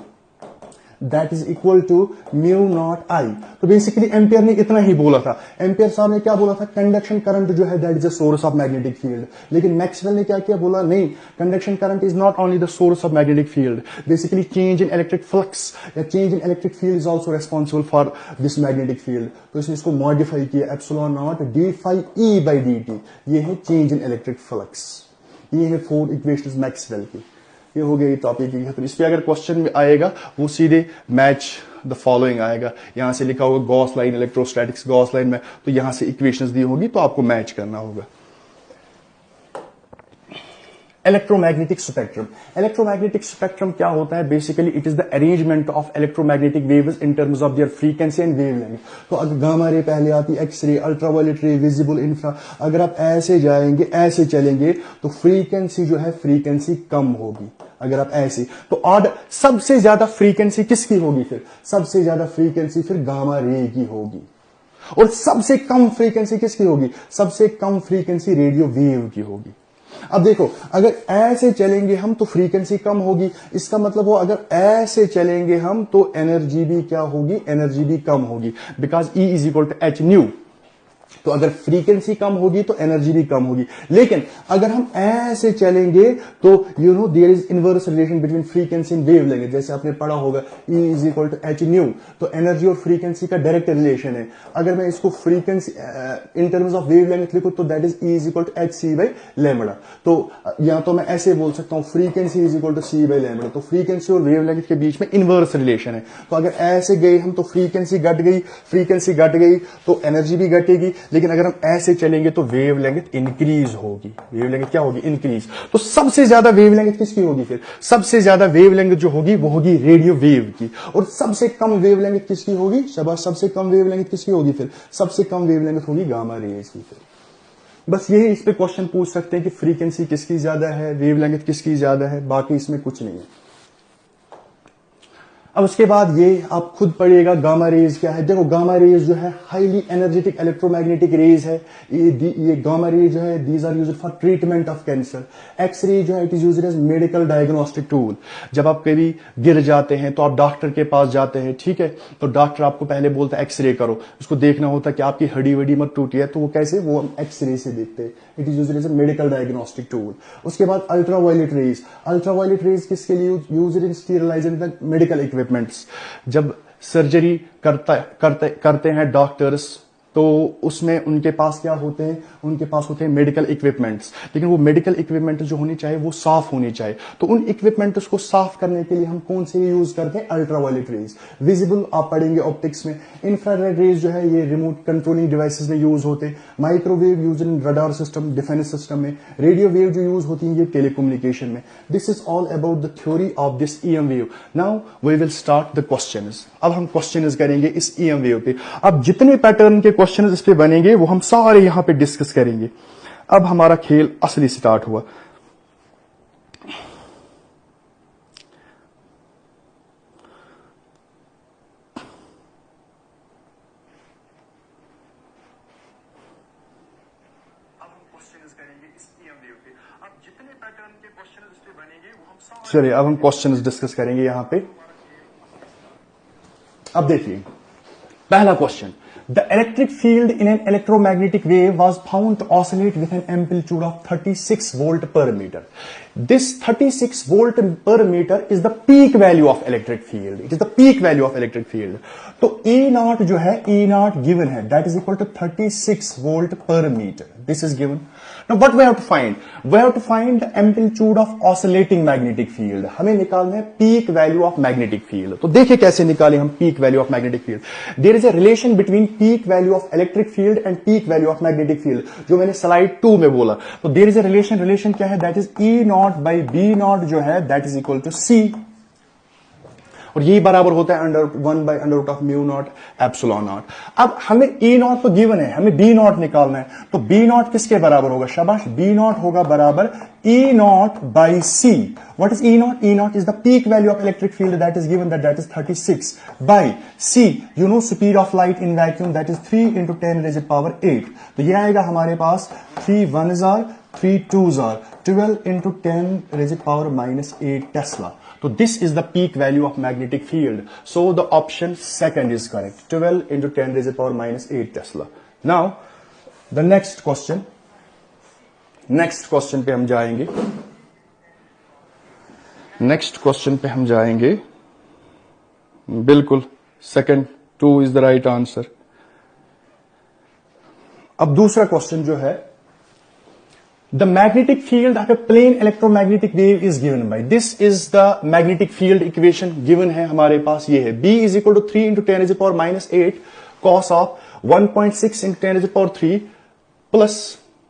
that is equal to mu naught I. तो बेसिकली एम्पियर ने इतना ही बोला था। एम्पियर साहब ने क्या बोला था? कंडक्शन करंट जो है that is a source of magnetic field. लेकिन मैक्सवेल ने क्या किया? बोला नहीं, conduction current is not only the source of magnetic field, basically change in electric flux या change in electric field is also responsible for this magnetic field. तो इसने इसको मॉडिफाई किया, epsilon naught D phi E by D T, ये है change in electric flux. ये है 4 equations Maxwell की। ये हो गई टॉपिक की। तो इस पे अगर क्वेश्चन में आएगा वो सीधे मैच द फॉलोइंग आएगा, यहां से लिखा होगा Gauss line, electrostatics Gauss line में, तो यहां से इक्वेशंस दी होगी तो आपको मैच करना होगा। इलेक्ट्रोमैग्नेटिक स्पेक्ट्रम, इलेक्ट्रोमैग्नेटिक स्पेक्ट्रम क्या होता है? Basically it is the arrangement of electromagnetic waves in terms of their frequency and wavelength. तो अगर गामा रे पहले आती, एक्सरे, अल्ट्रावायलेट रे, विजिबल, इंफ्रा, अगर आप ऐसे जाएंगे, ऐसे चलेंगे तो फ्रीक्वेंसी जो है फ्रीक्वेंसी कम होगी। अगर आप ऐसे, तो ऑड सबसे ज्यादा फ्रीक्वेंसी किसकी होगी? फिर सबसे ज्यादा फ्रीक्वेंसी फिर गामा रे की होगी। और सबसे कम फ्रीक्वेंसी किसकी होगी? सबसे कम फ्रीक्वेंसी रेडियो वेव की होगी। अब देखो, अगर ऐसे चलेंगे हम तो फ्रीक्वेंसी कम होगी, इसका मतलब वो अगर ऐसे चलेंगे हम तो एनर्जी भी क्या होगी? एनर्जी भी कम होगी, because E is equal to H nu. तो अगर फ्रीक्वेंसी कम होगी तो एनर्जी भी कम होगी। लेकिन अगर हम ऐसे चलेंगे तो you know there is inverse relation between frequency and wavelength, जैसे आपने पढ़ा होगा E is equal to H nu. तो एनर्जी और फ्रीक्वेंसी का डायरेक्ट रिलेशन है। अगर मैं इसको frequency in terms of wavelength लिखूं तो that is E is equal to H C by lambda. तो या तो मैं ऐसे बोल सकता हूं frequency is equal to C by lambda. तो फ्रीक्वेंसी और वेवलेंथ के बीच में इनवर्स रिलेशन है। तो अगर ऐसे गए हम तो फ्रीक्वेंसी घट गई, फ्रीक्वेंसी घट गई तो एनर्जी भी घटेगी। लेकिन अगर हम ऐसे चलेंगे तो वेवलेंथ इंक्रीज होगी। वेवलेंथ क्या होगी? इंक्रीज। तो सबसे ज्यादा वेवलेंथ किसकी होगी? फिर सबसे ज्यादा वेवलेंथ जो होगी वो होगी रेडियो वेव की। और सबसे कम वेवलेंथ किसकी होगी? शाबाश, सबसे कम वेवलेंथ किसकी होगी? फिर सबसे कम वेवलेंथ होगी गामा रेज की। फिर बस यही इस पे क्वेश्चन पूछ सकते हैं कि फ्रीक्वेंसी किसकी ज्यादा है, वेवलेंथ किसकी ज्यादा है, बाकी इसमें कुछ नहीं है। अब उसके बाद ये आप खुद पढ़िएगा गामा रेज क्या है। देखो, गामा रेज जो है हाईली एनर्जेटिक इलेक्ट्रोमैग्नेटिक रेज है। ये गामा रेज जो है these are used for treatment of cancer. X ray जो है it is used as medical diagnostic tool. जब आप कभी गिर जाते हैं तो आप डॉक्टर के पास जाते हैं, ठीक है, तो डॉक्टर आपको पहले बोलता है एक्सरे करो, उसको देखना होता है कि आपकी हड्डी वड्डी मत टूटी है, तो वो कैसे? वो हम एक्सरे से देखते हैं। It is used as a medical diagnostic tool. उसके बाद अल्ट्रावायलेट रेज, अल्ट्रावायलेट रेज किसके लिए used in sterilising the medical equipments. जब सर्जरी करते हैं डॉक्टर्स तो उसमें उनके पास क्या होते हैं? उनके पास होते हैं मेडिकल इक्विपमेंट्स। लेकिन वो मेडिकल इक्विपमेंट जो होनी चाहिए वो साफ होनी चाहिए। तो उन इक्विपमेंट्स को साफ करने के लिए हम कौन से यूज करते हैं? Ultraviolet rays. विजिबल आप पढ़ेंगे ऑप्टिक्स में। इंफ्रारेड रेज जो है ये रिमोट कंट्रोलिंग डिवाइसेस में यूज होते हैं। Microwave use in radar system, defence system में। रेडियो वेव जो यूज होती है ये टेलीकम्युनिकेशन में। This is all about the theory of this EM wave. Now we will start the questions. अब हम क्वेश्चंस करेंगे इस EM वेव पे। अब जितने पैटर्न के क्वेश्चन इस पे बनेंगे वो हम सारे यहां पे डिस्कस करेंगे। अब हमारा खेल असली स्टार्ट हुआ। चलिए अब हम क्वेश्चंस डिस्कस करेंगे यहां पे। अब देखिए पहला question, the electric field in an electromagnetic wave was found to oscillate with an amplitude of 36 volt per metre. This 36 volt per metre is the peak value of electric field. It is the peak value of electric field. तो E0 जो है, E0 given है, that is equal to 36 volt per metre. This is given. Now what we have to find? We have to find the amplitude of oscillating magnetic field. हमें निकालना है peak value of magnetic field. तो देखिए कैसे निकालें हम peak value of magnetic field. There is a relation between peak value of electric field and peak value of magnetic field. जो मैंने slide 2 में बोला. तो there is a relation क्या है? That is E0 by B0 जो है that is equal to C. और यही बराबर होता है √1 by √μ0 एप्सिलॉन0। अब हमें E0 तो गिवन है, हमें B0 निकालना है। तो B0 किसके बराबर होगा? शाबाश, B0 होगा बराबर E0 by C। What is E0? E0 is the peak value of electric field that is given, that is 36 by C. You know speed of light in vacuum, that is 3 into 10 raised to the power 8। तो ये आएगा हमारे पास 3 1s are 3 2s are 12 into 10 raised to the power -8 Tesla। So this is the peak value of magnetic field. So the option second is correct. 12 into 10 raised to the power -8 Tesla. Now the next question. Next question पे हम जाएंगे। Next question पे हम जाएंगे। बिल्कुल second 2 is the right answer. अब दूसरा question जो है The magnetic field of a plane electromagnetic wave is given by, this is the magnetic field equation given है हमारे पास, ये है B is equal to 3 into 10 raised to the power minus 8 cos of 1.6 into 10 raised to the power 3 plus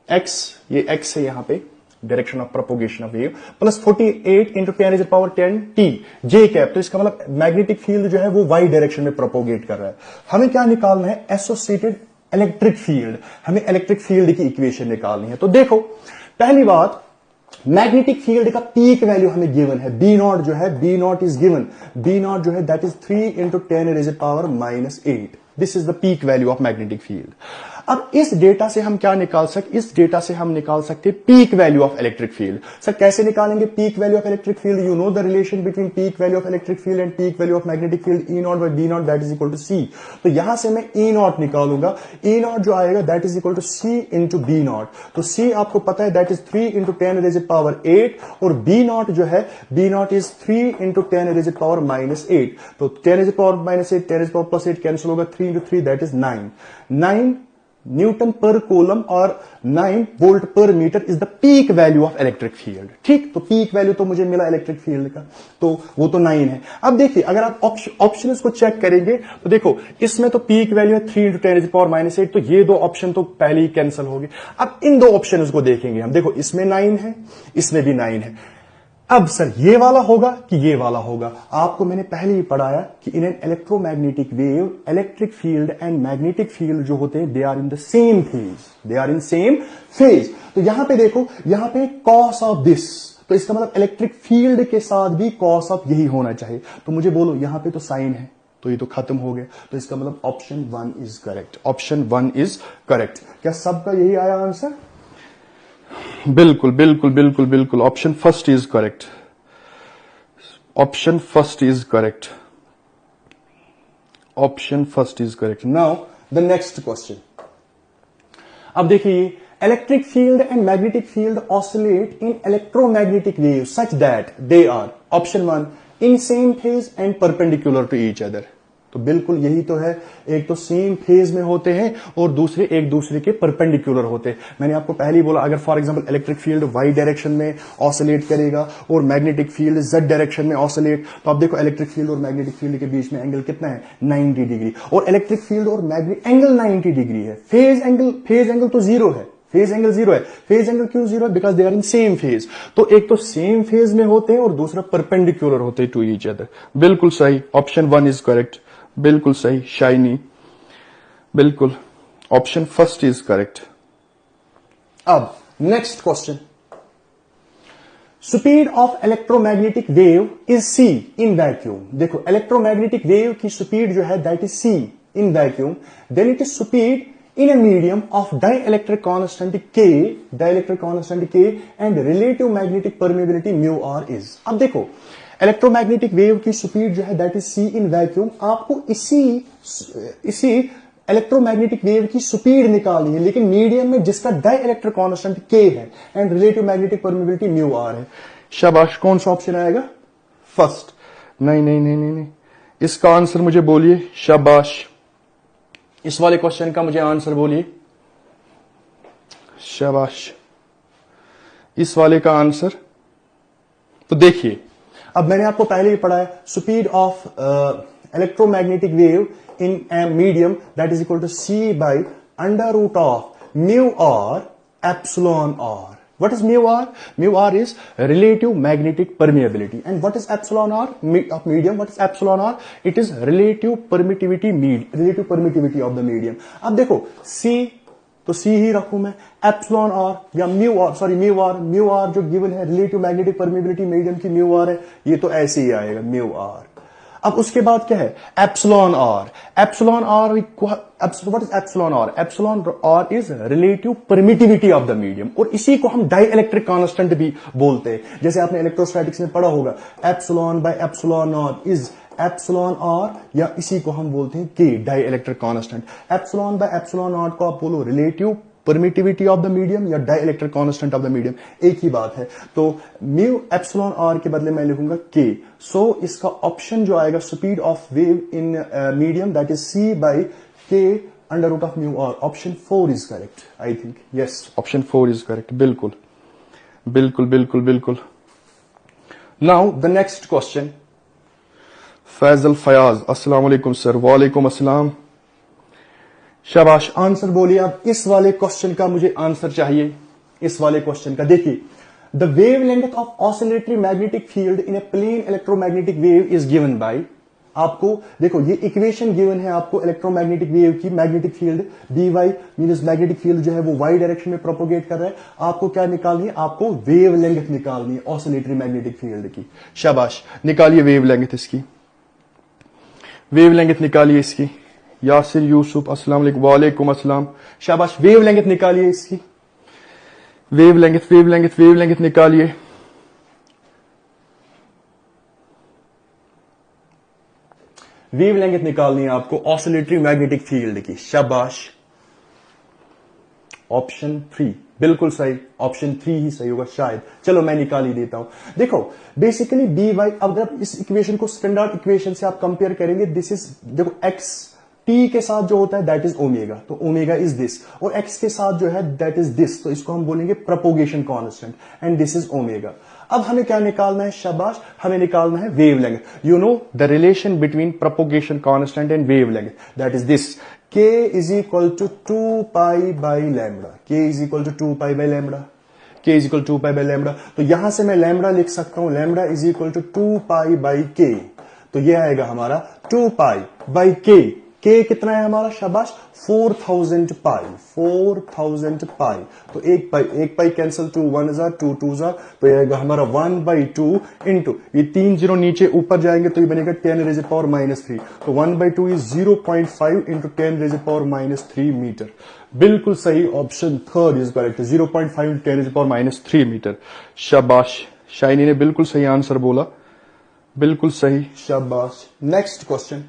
x, ये x है यहाँ पे direction of propagation of wave, plus 48 into 10 raised to the power 10 t j cap. तो इसका मतलब magnetic field जो है वो y डायरेक्शन में प्रोपोगेट कर रहा है। हमें क्या निकालना है, एसोसिएटेड इलेक्ट्रिक फील्ड, हमें इलेक्ट्रिक फील्ड की इक्वेशन निकालनी है। तो देखो पहली बात, मैग्नेटिक फील्ड का पीक वैल्यू हमें गिवन है, बी नॉट जो है, B naught is given, B naught जो है that is 3 into 10 raised to the power minus 8, this is the peak value of magnetic field. अब इस डेटा से हम क्या निकाल सकते, इस डेटा से हम निकाल सकते peak value of electric field. Sir कैसे निकालेंगे peak value of electric field, you know the relation between peak value of electric field and peak value of magnetic field, E naught by B naught that is equal to C. तो यहां से मैं E not निकालूंगा, ई naught जो आएगा that is equal to C into B naught. तो C आपको पता है that is 3 into 10 raised to the power 8 और बी नॉट जो है, B naught is 3 into 10 raised to the power minus 8। तो 10 raised to the power minus 8, 10 raised to the power plus 8 cancel होगा, 3 into 3 that is 9 Newton पर कोलम और 9 volt per metre is the peak value of electric field. ठीक, तो peak value तो मुझे मिला electric field का, तो वो तो 9 है। अब देखिए अगर आप ऑप्शन को चेक करेंगे तो देखो इसमें तो पीक वैल्यू है 3 into 10 raised to the power minus 8, तो ये दो ऑप्शन तो पहले ही कैंसिल हो गए। अब इन दो ऑप्शन को देखेंगे हम, देखो इसमें 9 है, इसमें भी 9 है। अब सर ये वाला होगा कि ये वाला होगा, आपको मैंने पहले ही पढ़ाया कि in an electromagnetic wave electric field and magnetic field जो होते हैं they are in the same phase, they are in same phase. तो यहां पे देखो, यहां पे कॉस ऑफ दिस, तो इसका मतलब इलेक्ट्रिक फील्ड के साथ भी कॉस ऑफ यही होना चाहिए। तो मुझे बोलो यहां पे तो साइन है, तो ये तो खत्म हो गया, तो इसका मतलब option 1 is correct, option 1 is correct. क्या सबका यही आया आंसर? बिल्कुल बिल्कुल बिल्कुल बिल्कुल, option first is correct, option first is correct, option first is correct. Now the next question. अब देखिए, electric field and magnetic field oscillate in electromagnetic wave such that they are, option 1 in same phase and perpendicular to each other. तो बिल्कुल यही तो है, एक तो same phase में होते हैं और दूसरे एक दूसरे के परपेंडिकुलर होते हैं। मैंने आपको पहले ही बोला, अगर for example electric field Y direction में ऑसिलेट करेगा और मैग्नेटिक फील्ड जेड डायरेक्शन में ऑसिलेट, तो आप देखो इलेक्ट्रिक फील्ड और मैग्नेटिक फील्ड के बीच में एंगल कितना है, 90 डिग्री, और इलेक्ट्रिक फील्ड और मैग्नेटिक एंगल 90 डिग्री है। फेज एंगल तो जीरो है, फेज एंगल जीरो है। फेज एंगल क्यों जीरो है? Because they are in same phase. तो एक तो सेम फेज में होते हैं और दूसरा परपेंडिकुलर होते हैं टू ईच अदर। बिल्कुल सही, ऑप्शन 1 इज करेक्ट, बिल्कुल सही शाइनी, बिल्कुल ऑप्शन फर्स्ट इज करेक्ट। अब next question, speed of electromagnetic wave is C in vacuum. देखो इलेक्ट्रोमैग्नेटिक वेव की स्पीड जो है that is C in vacuum, then it is speed in a medium of dielectric constant K and relative magnetic permeability mu r is। अब देखो electromagnetic wave की speed जो है that is c in vacuum, आपको इसी electromagnetic wave की speed निकालनी है, लेकिन मीडियम में जिसका डाइलेक्ट्रिक कांस्टेंट K है and relative magnetic permeability mu r है। शाबाश, कौन सा ऑप्शन आएगा? फर्स्ट। नहीं, इसका आंसर मुझे बोलिए, शाबाश, इस वाले क्वेश्चन का मुझे आंसर बोलिए, शाबाश, इस वाले का आंसर। तो देखिए, अब मैंने आपको पहले ही पढ़ा है, speed of electromagnetic wave in a medium that is equal to c by under root of mu R epsilon R. What is mu r? Mu r is relative magnetic permeability. And what is epsilon r of medium? What is epsilon r? It is relative permittivity of the medium. अब देखो c, तो c ही रखूं मैं, epsilon r या mu r जो given है relative magnetic permeability medium की mu r है, ये तो ऐसे ही आएगा mu r। अब उसके बाद क्या है? Epsilon R. Epsilon R, what is epsilon R? Epsilon R is relative permittivity of the medium, और इसी को हम डाइलेक्ट्रिक कांस्टेंट भी बोलते हैं। जैसे आपने इलेक्ट्रोस्टैटिक्स में पढ़ा होगा, epsilon by epsilon naught is epsilon r, या इसी को हम बोलते हैं के, dielectric constant. Epsilon by epsilon naught को आप बोलो relative permittivity of the medium या dielectric constant of the medium, एक ही बात है। तो म्यू एप्सिलॉन आर के बदले मैं लिखूंगा के। सो इसका ऑप्शन जो आएगा, speed of wave in medium that is c by k under root of mu r, option 4 is correct. I think yes, option 4 is correct, बिल्कुल बिल्कुल बिल्कुल बिल्कुल। Now the next question, Faisal Fayaz, अस्सलाम वालेकुम सर। वालेकुम अस्सलाम। शाबाश, आंसर बोलिए आप। इस वाले क्वेश्चन का मुझे आंसर चाहिए, इस वाले क्वेश्चन का। देखिए, the wavelength of oscillatory magnetic field in a plane electromagnetic wave is given by, आपको देखो ये इक्वेशन गिवन है आपको इलेक्ट्रोमैग्नेटिक वेव की, magnetic field dy means magnetic field जो है वो y डायरेक्शन में प्रोपोगेट कर रहा है। आपको क्या निकालनी है? आपको वेव लेंथ निकालनी है ऑसिलेटरी मैग्नेटिक फील्ड की। शाबाश, निकालिए वेव लेंथ इसकी, वेव लेंथ निकालिए इसकी। यासिर यूसुफ, अस्सलाम वालेकुम। वालेकुम अस्सलाम। शाबाश, वेव लेंथ निकालिए इसकी, wave length wave length wave length निकालिए। वेव लेंथ निकालनी है आपको ऑसिलेटरी मैग्नेटिक फील्ड की। शाबाश, ऑप्शन 3 बिल्कुल सही, ऑप्शन 3 ही सही होगा शायद। चलो मैं निकाल ही देता हूं। देखो बेसिकली dy, अगर आप इस इक्वेशन को स्टैंडर्ड इक्वेशन से आप कंपेयर करेंगे, दिस इज, देखो x t के साथ जो होता है दैट इज ओमेगा, तो ओमेगा इज दिस, और x के साथ जो है दैट इज दिस, तो इसको हम बोलेंगे propagation constant, and this is omega. अब हमें क्या निकालना है? शाबाश, हमें निकालना है wave length. You know the relation between propagation constant and wave length, that is this, k is equal to 2 pi by lambda, k is equal to 2 pi by lambda, k is equal to 2 pi by lambda। तो यहां से मैं lambda लिख सकता हूं, lambda is equal to 2 pi by k, तो यह आएगा हमारा 2 pi by k। k कितना है हमारा? शाबाश, 4000 पाई, 4000 पाई। तो एक पाई कैंसिल, 2 1 जार, 2 2 जार, तो यह आएगा हमारा 1/2 इंटू, ये 3 जीरो नीचे ऊपर जाएंगे तो ये बनेगा 10 रेज़ पावर -3, तो 1/2 is 0.5 into 10 raise power -3 metre. बिल्कुल सही, option 3 is correct, 0.5 into 10 raise power -3 metre. शाबाश, शाइनी ने बिल्कुल सही आंसर बोला, बिल्कुल सही, शाबाश। नेक्स्ट क्वेश्चन,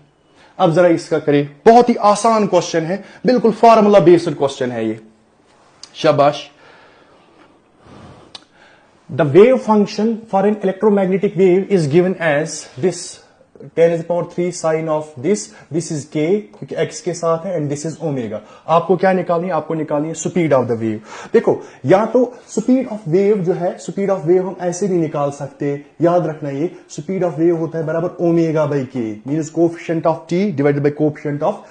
अब जरा इसका करें, बहुत ही आसान क्वेश्चन है, बिल्कुल फार्मूला बेस्ड क्वेश्चन है ये। शाबाश। The wave function for an electromagnetic wave is given as this, 10⁻³ sine of this, this is k क्योंकि x के साथ है, एंड दिस इज ओमेगा। आपको क्या निकालनी है? आपको निकालनी है स्पीड ऑफ द वेव। देखो, या तो स्पीड ऑफ वेव जो है, स्पीड ऑफ वेव हम ऐसे भी निकाल सकते हैं, याद रखना ये स्पीड ऑफ वेव होता है बराबर ओमेगा बाई के, means coefficient of t divided by coefficient of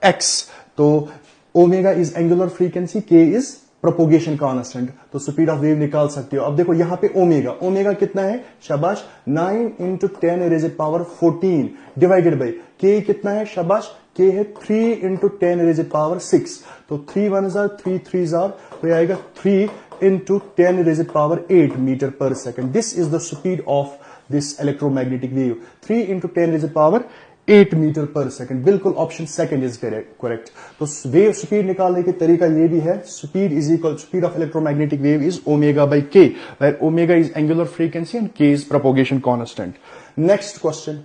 x। तो omega is angular frequency, k is propagation constant, तो स्पीड ऑफ वेव निकाल सकते हो। अब देखो यहां पे ओमेगा कितना है? शाबाश, 9 into 10 raise power 14 divided by k कितना है? शाबाश, k है 3 इंटू 10 रेज़ पावर 6, तो 3 1 जार, 3 3 जार, तो आएगा 3 into 10 raise power 8 metre per second. This is the speed of this electromagnetic wave, 3 into 10 raise power 8 metre per second. बिल्कुल option second is correct. तो wave speed निकालने का तरीका ये भी है, speed is equal, speed of electromagnetic wave is omega by के, where omega is angular frequency and के is propagation constant. Next question,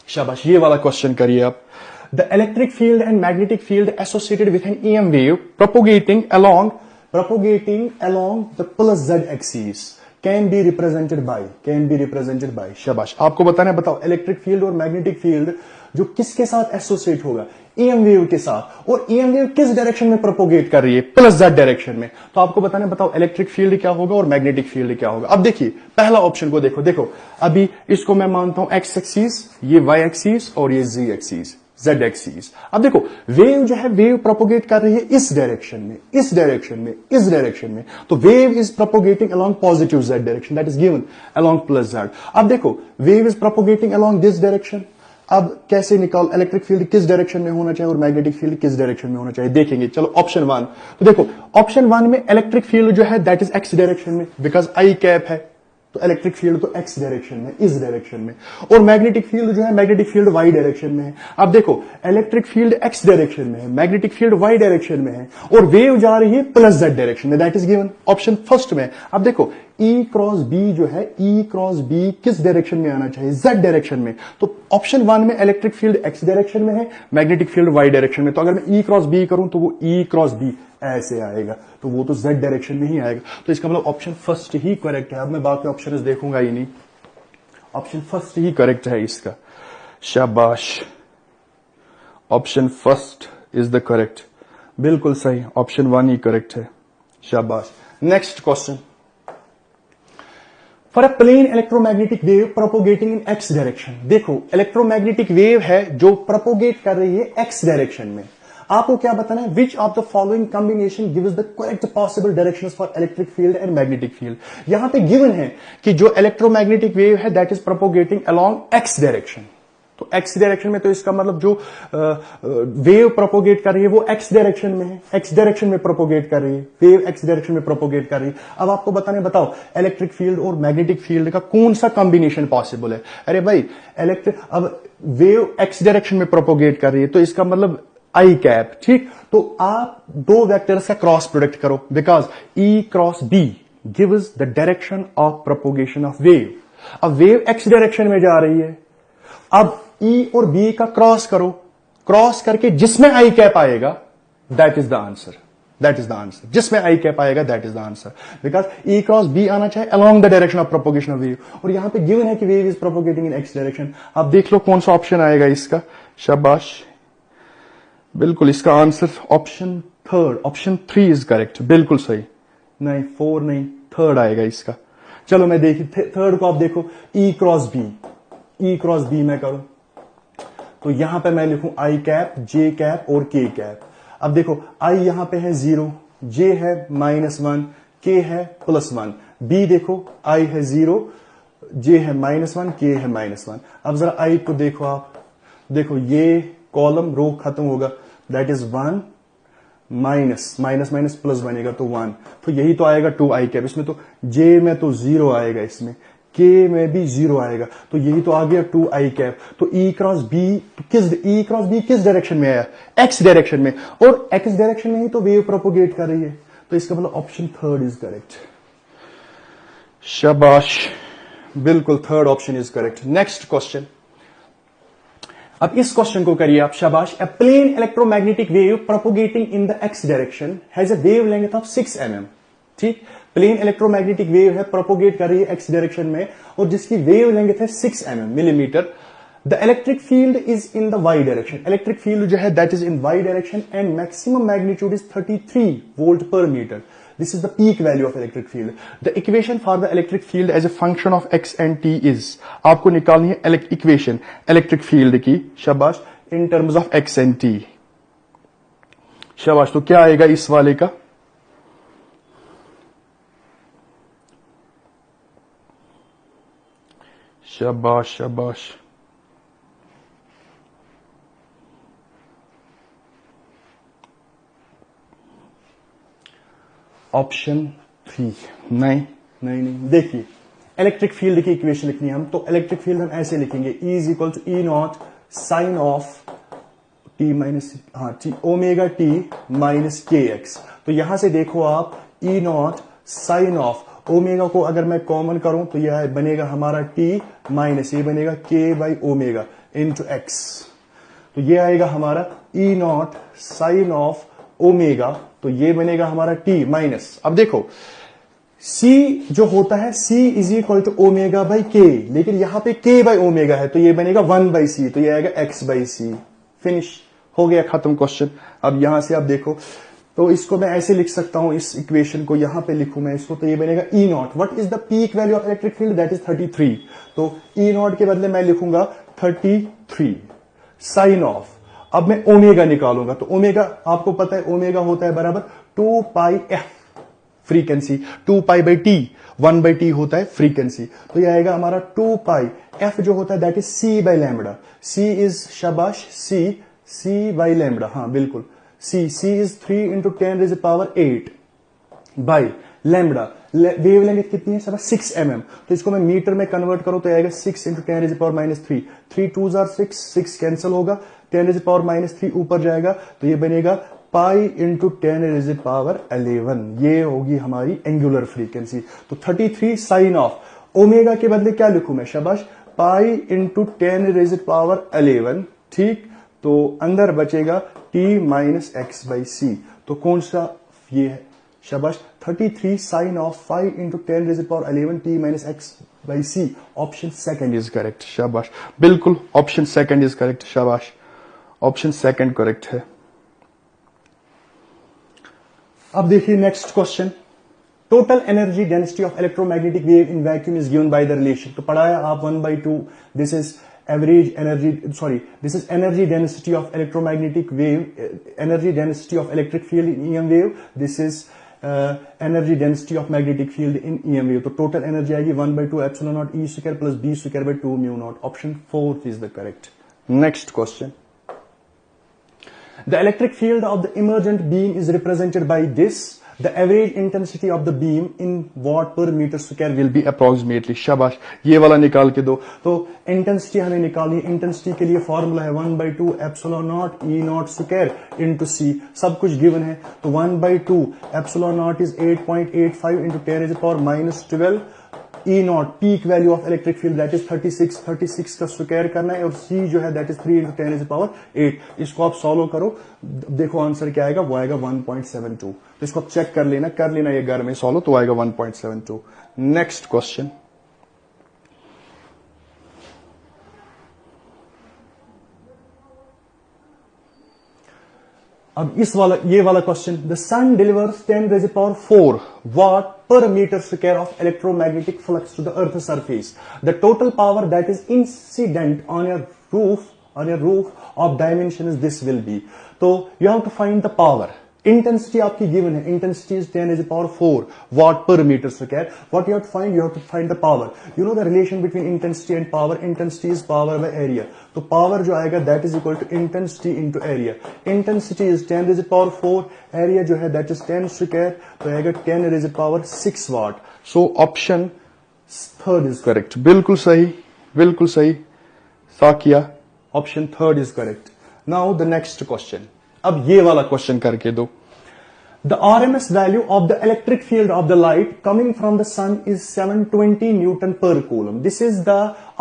शाबाश, ये वाला क्वेश्चन करिए आप। The electric field and magnetic field associated with an EM wave propagating along the plus z axis can be represented by, शाबाश। आपको बताना है, बताओ इलेक्ट्रिक फील्ड और मैग्नेटिक फील्ड जो किसके साथ एसोसिएट होगा? ईएम वेव के साथ, और ईएम वेव किस डायरेक्शन में प्रोपोगेट कर रही है? प्लस z डायरेक्शन में। तो आपको बताना है, बताओ इलेक्ट्रिक फील्ड क्या होगा और मैग्नेटिक फील्ड क्या होगा। अब देखिए पहला ऑप्शन को देखो, अभी इसको मैं मानता हूं x एक्सिस, ये y एक्सिस और ये z एक्सिस, z एक्सिस। अब देखो वेव जो है, वेव प्रोपोगेट कर रही है इस डायरेक्शन में, तो wave is propagating along positive z direction, that is given along plus z। अब देखो wave is propagating along this direction. अब कैसे निकाल, इलेक्ट्रिक फील्ड किस डायरेक्शन में होना चाहिए और मैग्नेटिक फील्ड किस डायरेक्शन में होना चाहिए, देखेंगे। चलो ऑप्शन 1, तो देखो ऑप्शन 1 में इलेक्ट्रिक फील्ड जो है दैट इज x डायरेक्शन में, बिकॉज आई कैप है, तो इलेक्ट्रिक फील्ड तो x डायरेक्शन में, इस डायरेक्शन में, और मैग्नेटिक फील्ड जो है, मैग्नेटिक फील्ड y डायरेक्शन में है। अब देखो इलेक्ट्रिक फील्ड x डायरेक्शन में है, मैग्नेटिक फील्ड y डायरेक्शन में है, और वेव जा रही है प्लस z डायरेक्शन में, that is given option first में। अब देखो E क्रॉस B जो है, E क्रॉस B किस डायरेक्शन में आना चाहिए? Z डायरेक्शन में। तो ऑप्शन 1 में इलेक्ट्रिक फील्ड x डायरेक्शन में है, मैग्नेटिक फील्ड y डायरेक्शन में, तो अगर मैं E क्रॉस B करूं तो वो E क्रॉस B ऐसे आएगा, तो वो तो z डायरेक्शन में ही आएगा। तो इसका मतलब ऑप्शन फर्स्ट ही करेक्ट है। अब मैं बाकी ऑप्शन देखूंगा ही नहीं, ऑप्शन फर्स्ट ही करेक्ट है इसका। शाबाश, option first is the correct, बिल्कुल सही, ऑप्शन 1 ही करेक्ट है। शाबाश। Next question, for a plane electromagnetic wave propagating in X direction. देखो इलेक्ट्रोमैग्नेटिक वेव है जो प्रोपोगेट कर रही है एक्स डायरेक्शन में। आपको क्या बताना है, which of the following combination gives the correct possible directions for electric field and magnetic field. यहां पे गिवन है कि जो इलेक्ट्रोमैग्नेटिक वेव है that is propagating along x direction. तो एक्स डायरेक्शन में, तो इसका मतलब जो वेव प्रोपोगेट कर रही है वो एक्स डायरेक्शन में है, एक्स डायरेक्शन में प्रोपोगेट कर रही है, वेव एक्स डायरेक्शन में प्रोपोगेट कर रही है। अब आपको बताओ इलेक्ट्रिक फील्ड और मैग्नेटिक फील्ड का कौन सा कॉम्बिनेशन पॉसिबल है। अरे भाई अब वेव एक्स डायरेक्शन में प्रोपोगेट कर रही है तो इसका मतलब आई कैप, ठीक। तो आप दो वेक्टर्स का क्रॉस प्रोडक्ट करो, because E cross B gives the direction of propagation of wave. अब वेव एक्स डायरेक्शन में जा रही है, अब ई और बी का क्रॉस करो, क्रॉस करके जिसमें आई कैप आएगा that is the answer, that is the answer. जिसमें आई कैप आएगा that is the answer, because E cross B आना चाहिए along the direction of propagation of wave, और यहां पे गिवन है कि wave is propagating in X direction. आप देख लो कौन सा ऑप्शन आएगा इसका, शाबाश, बिल्कुल इसका answer option third, option 3 is correct, बिल्कुल सही। नहीं 4 नहीं, थर्ड आएगा इसका। चलो मैं देखी थर्ड को, आप देखो ई क्रॉस बी, ई क्रॉस बी मैं करूं तो यहां पे मैं लिखूं आई कैप, जे कैप और के कैप। अब देखो आई यहां पे है 0, जे है -1, के है +1, बी देखो आई है 0, जे है -1, के है -1। अब जरा आई को देखो, आप देखो ये कॉलम रो खत्म होगा, that is 1 minus minus minus plus बनेगा तो 1, तो यही तो आएगा 2 आई कैप। इसमें तो जे में तो 0 आएगा, इसमें के में भी 0 आएगा, तो यही तो आ गया 2 आई कैप। तो ई क्रॉस बी किस डायरेक्शन में आया, एक्स डायरेक्शन में, और एक्स डायरेक्शन में ही तो वेव प्रोपोगेट कर रही है, तो इसका मतलब ऑप्शन थर्ड इज करेक्ट। शाबाश, बिल्कुल third option is correct. Next question, अब इस क्वेश्चन को करिए आप, शाबाश। A plane electromagnetic wave propagating in the x direction has a wavelength of 6 mm, ठीक। प्लेन इलेक्ट्रोमैग्नेटिक वेव है, प्रोपोगेट कर रही है एक्स डायरेक्शन में, और जिसकी वेव लेंथ है 6 mm, millimetre. The electric field is in the Y direction, electric field जो है that is in Y direction, and maximum magnitude is 33 volt per metre. This is the peak value of electric field. The equation for the electric field as a function of x and t is, आपको निकालनी है equation electric field की, शाबाश, in terms of x and t। शाबाश, तो क्या आएगा इस वाले का, शाबाश शाबाश, ऑप्शन 3। नहीं, देखिए इलेक्ट्रिक फील्ड की इक्वेशन लिखनी है हम, तो इलेक्ट्रिक फील्ड हम ऐसे लिखेंगे, E is equal to E naught sine of t minus omega T minus के एक्स। तो यहां से देखो आप, E naught sine of omega को अगर मैं कॉमन करूं तो यह बनेगा हमारा टी माइनस, ये बनेगा के बाई ओमेगा इंटू एक्स। तो ये आएगा हमारा ई नॉट साइन ऑफ ओमेगा, तो ये बनेगा हमारा टी माइनस। अब देखो C जो होता है, C is equal to omega by k, लेकिन यहां पे K बाई ओमेगा है, तो ये बनेगा 1 बाई सी, तो ये आएगा x बाई सी। फिनिश हो गया, खत्म क्वेश्चन। अब यहां से आप देखो, तो इसको मैं ऐसे लिख सकता हूं, इस इक्वेशन को यहां पे लिखूं मैं इसको, तो ये बनेगा e naught, what is the peak value of electric field, that is 33। तो ई नॉट के बदले मैं लिखूंगा 33 साइन ऑफ, अब मैं ओमेगा निकालूंगा, तो ओमेगा आपको पता है ओमेगा होता है बराबर 2 pi f frequency, 2 pi by t, 1 by t होता है फ्रीक्वेंसी, तो ये आएगा हमारा 2 पाई, एफ जो होता है that is c by lambda, c is शाबाश सी बाई लैम्बडा, हाँ बिल्कुल c is 3 into 10⁸ by lambda. Wavelength कितनी है, सब 6 mm, तो इसको मैं मीटर में कन्वर्ट करूं तो आएगा 6 इंटू 10⁻³ 3 2 6 कैंसिल होगा, 10⁻³ ऊपर जाएगा, तो ये बनेगा पाई इंटू 10⁻11, ये होगी हमारी एंगुलर फ्रीक्वेंसी। तो 33 साइन ऑफ ओमेगा के बदले क्या लिखूं मैं, शाबाश, पाई इंटू 10⁻11, ठीक। तो अंदर बचेगा t minus x by c, तो कौन सा ये है, शाबाश, 33 sine of 5 into 10⁻11 t minus x by c, option second is correct. शाबाश, बिल्कुल ऑप्शन सेकंड इज करेक्ट, शाबाश, ऑप्शन सेकंड करेक्ट है। अब देखिए next question, total energy density of electromagnetic wave in vacuum is given by the relation. तो पढ़ाया आप 1/2, this is average energy, sorry this is energy density of electromagnetic wave, energy density of electric field in EM wave, this is energy density of magnetic field in EM wave. तो total energy आएगी 1/2 epsilon naught E square plus B square by 2 mu naught. Option 4 is the correct. Next question, the electric field of the emergent beam is represented by this, the average intensity of the beam in watt per meter square will be approximately। शाबाश, ये वाला निकाल के दो। तो intensity हमें निकालनी है, इंटेंसिटी के लिए फॉर्मूला है 1/2 एप्सिलॉन नॉट ई नॉट स्क्वायर इंटू सी, सब कुछ गिवन है। तो 1/2 epsilon naught is 8.85 into 10⁻⁻12 e naught, peak value of electric field that is 36 का स्क्वायर करना है, और सी जो है दैट इज 3 इंटू 10⁸। इसको आप सॉल्व करो, देखो आंसर क्या आएगा, वो आएगा 1.72। तो इसको आप चेक कर लेना ये घर में सॉल्व, तो आएगा 1.72। नेक्स्ट क्वेश्चन, अब ये वाला question, the sun delivers 10⁴ watt per meter square of electromagnetic flux to the earth's surface. The total power that is incident on your roof of dimensions this will be. So you have to find the power. Intensity आपकी given है, intensity is 10⁴ watt per meter square. What you have to find? You have to find the power. You know the relation between intensity and power. Intensity is power by area. तो power जो आएगा that is equal to intensity into area. Intensity is 10⁴, area जो है that is 10 square, तो आएगा 10⁶ watt. So option 3rd is correct. बिल्कुल सही Saikia, option 3rd is correct. Now the next question. अब ये वाला क्वेश्चन करके दो। The RMS value of the electric field of the light coming from the sun is 720 Newton per coulomb. This is the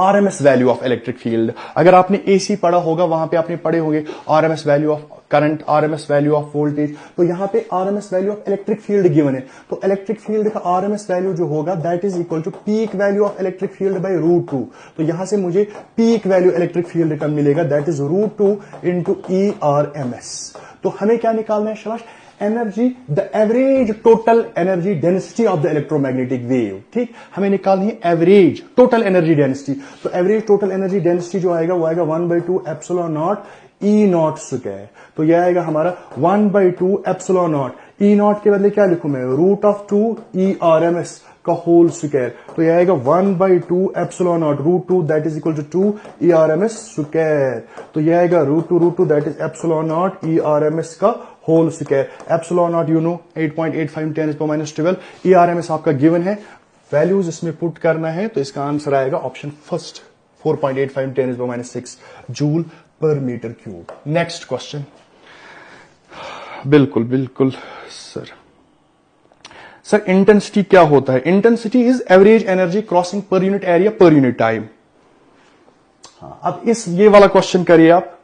RMS value of electric field. अगर आपने AC पढ़ा होगा, वहां पे आपने पढ़े होंगे RMS value of current, RMS value of voltage। तो यहाँ पे RMS value of electric field given है, तो electric field का RMS value जो होगा that is equal to peak value of electric field by √2। तो यहां से मुझे peak value electric field का मिलेगा that is √2 into ERMS। तो हमें क्या निकालना है शाबाश, energy, the average total energy density of the electromagnetic wave. ठीक, हमें निकालनी है एवरेज टोटल एनर्जी डेंसिटी। तो एवरेज टोटल एनर्जी डेंसिटी जो आएगा वो आएगा 1/2 एप्सिलॉन नॉट ई नॉट स्क्वायर। तो यह आएगा हमारा 1/2 एप्सिलॉन नॉट, ई नॉट के बदले क्या लिखूं मैं, √2 ERMS का होल स्क्वायर। तो यह आएगा 1/2 epsilon naught √2 that is equal to 2 ERMS square. तो यह आएगा √2 that is epsilon naught ERMS का whole square. Epsilon naught you know 8.85 10⁻12, ERMS आपका गिवन है, वैल्यूज इसमें पुट करना है, तो इसका आंसर आएगा option first 4.85 10⁻6 joule per metre cube. Next question, बिल्कुल सर इंटेंसिटी क्या होता है? Intensity is average energy crossing per unit area per unit time. अब ये वाला क्वेश्चन करिए आप।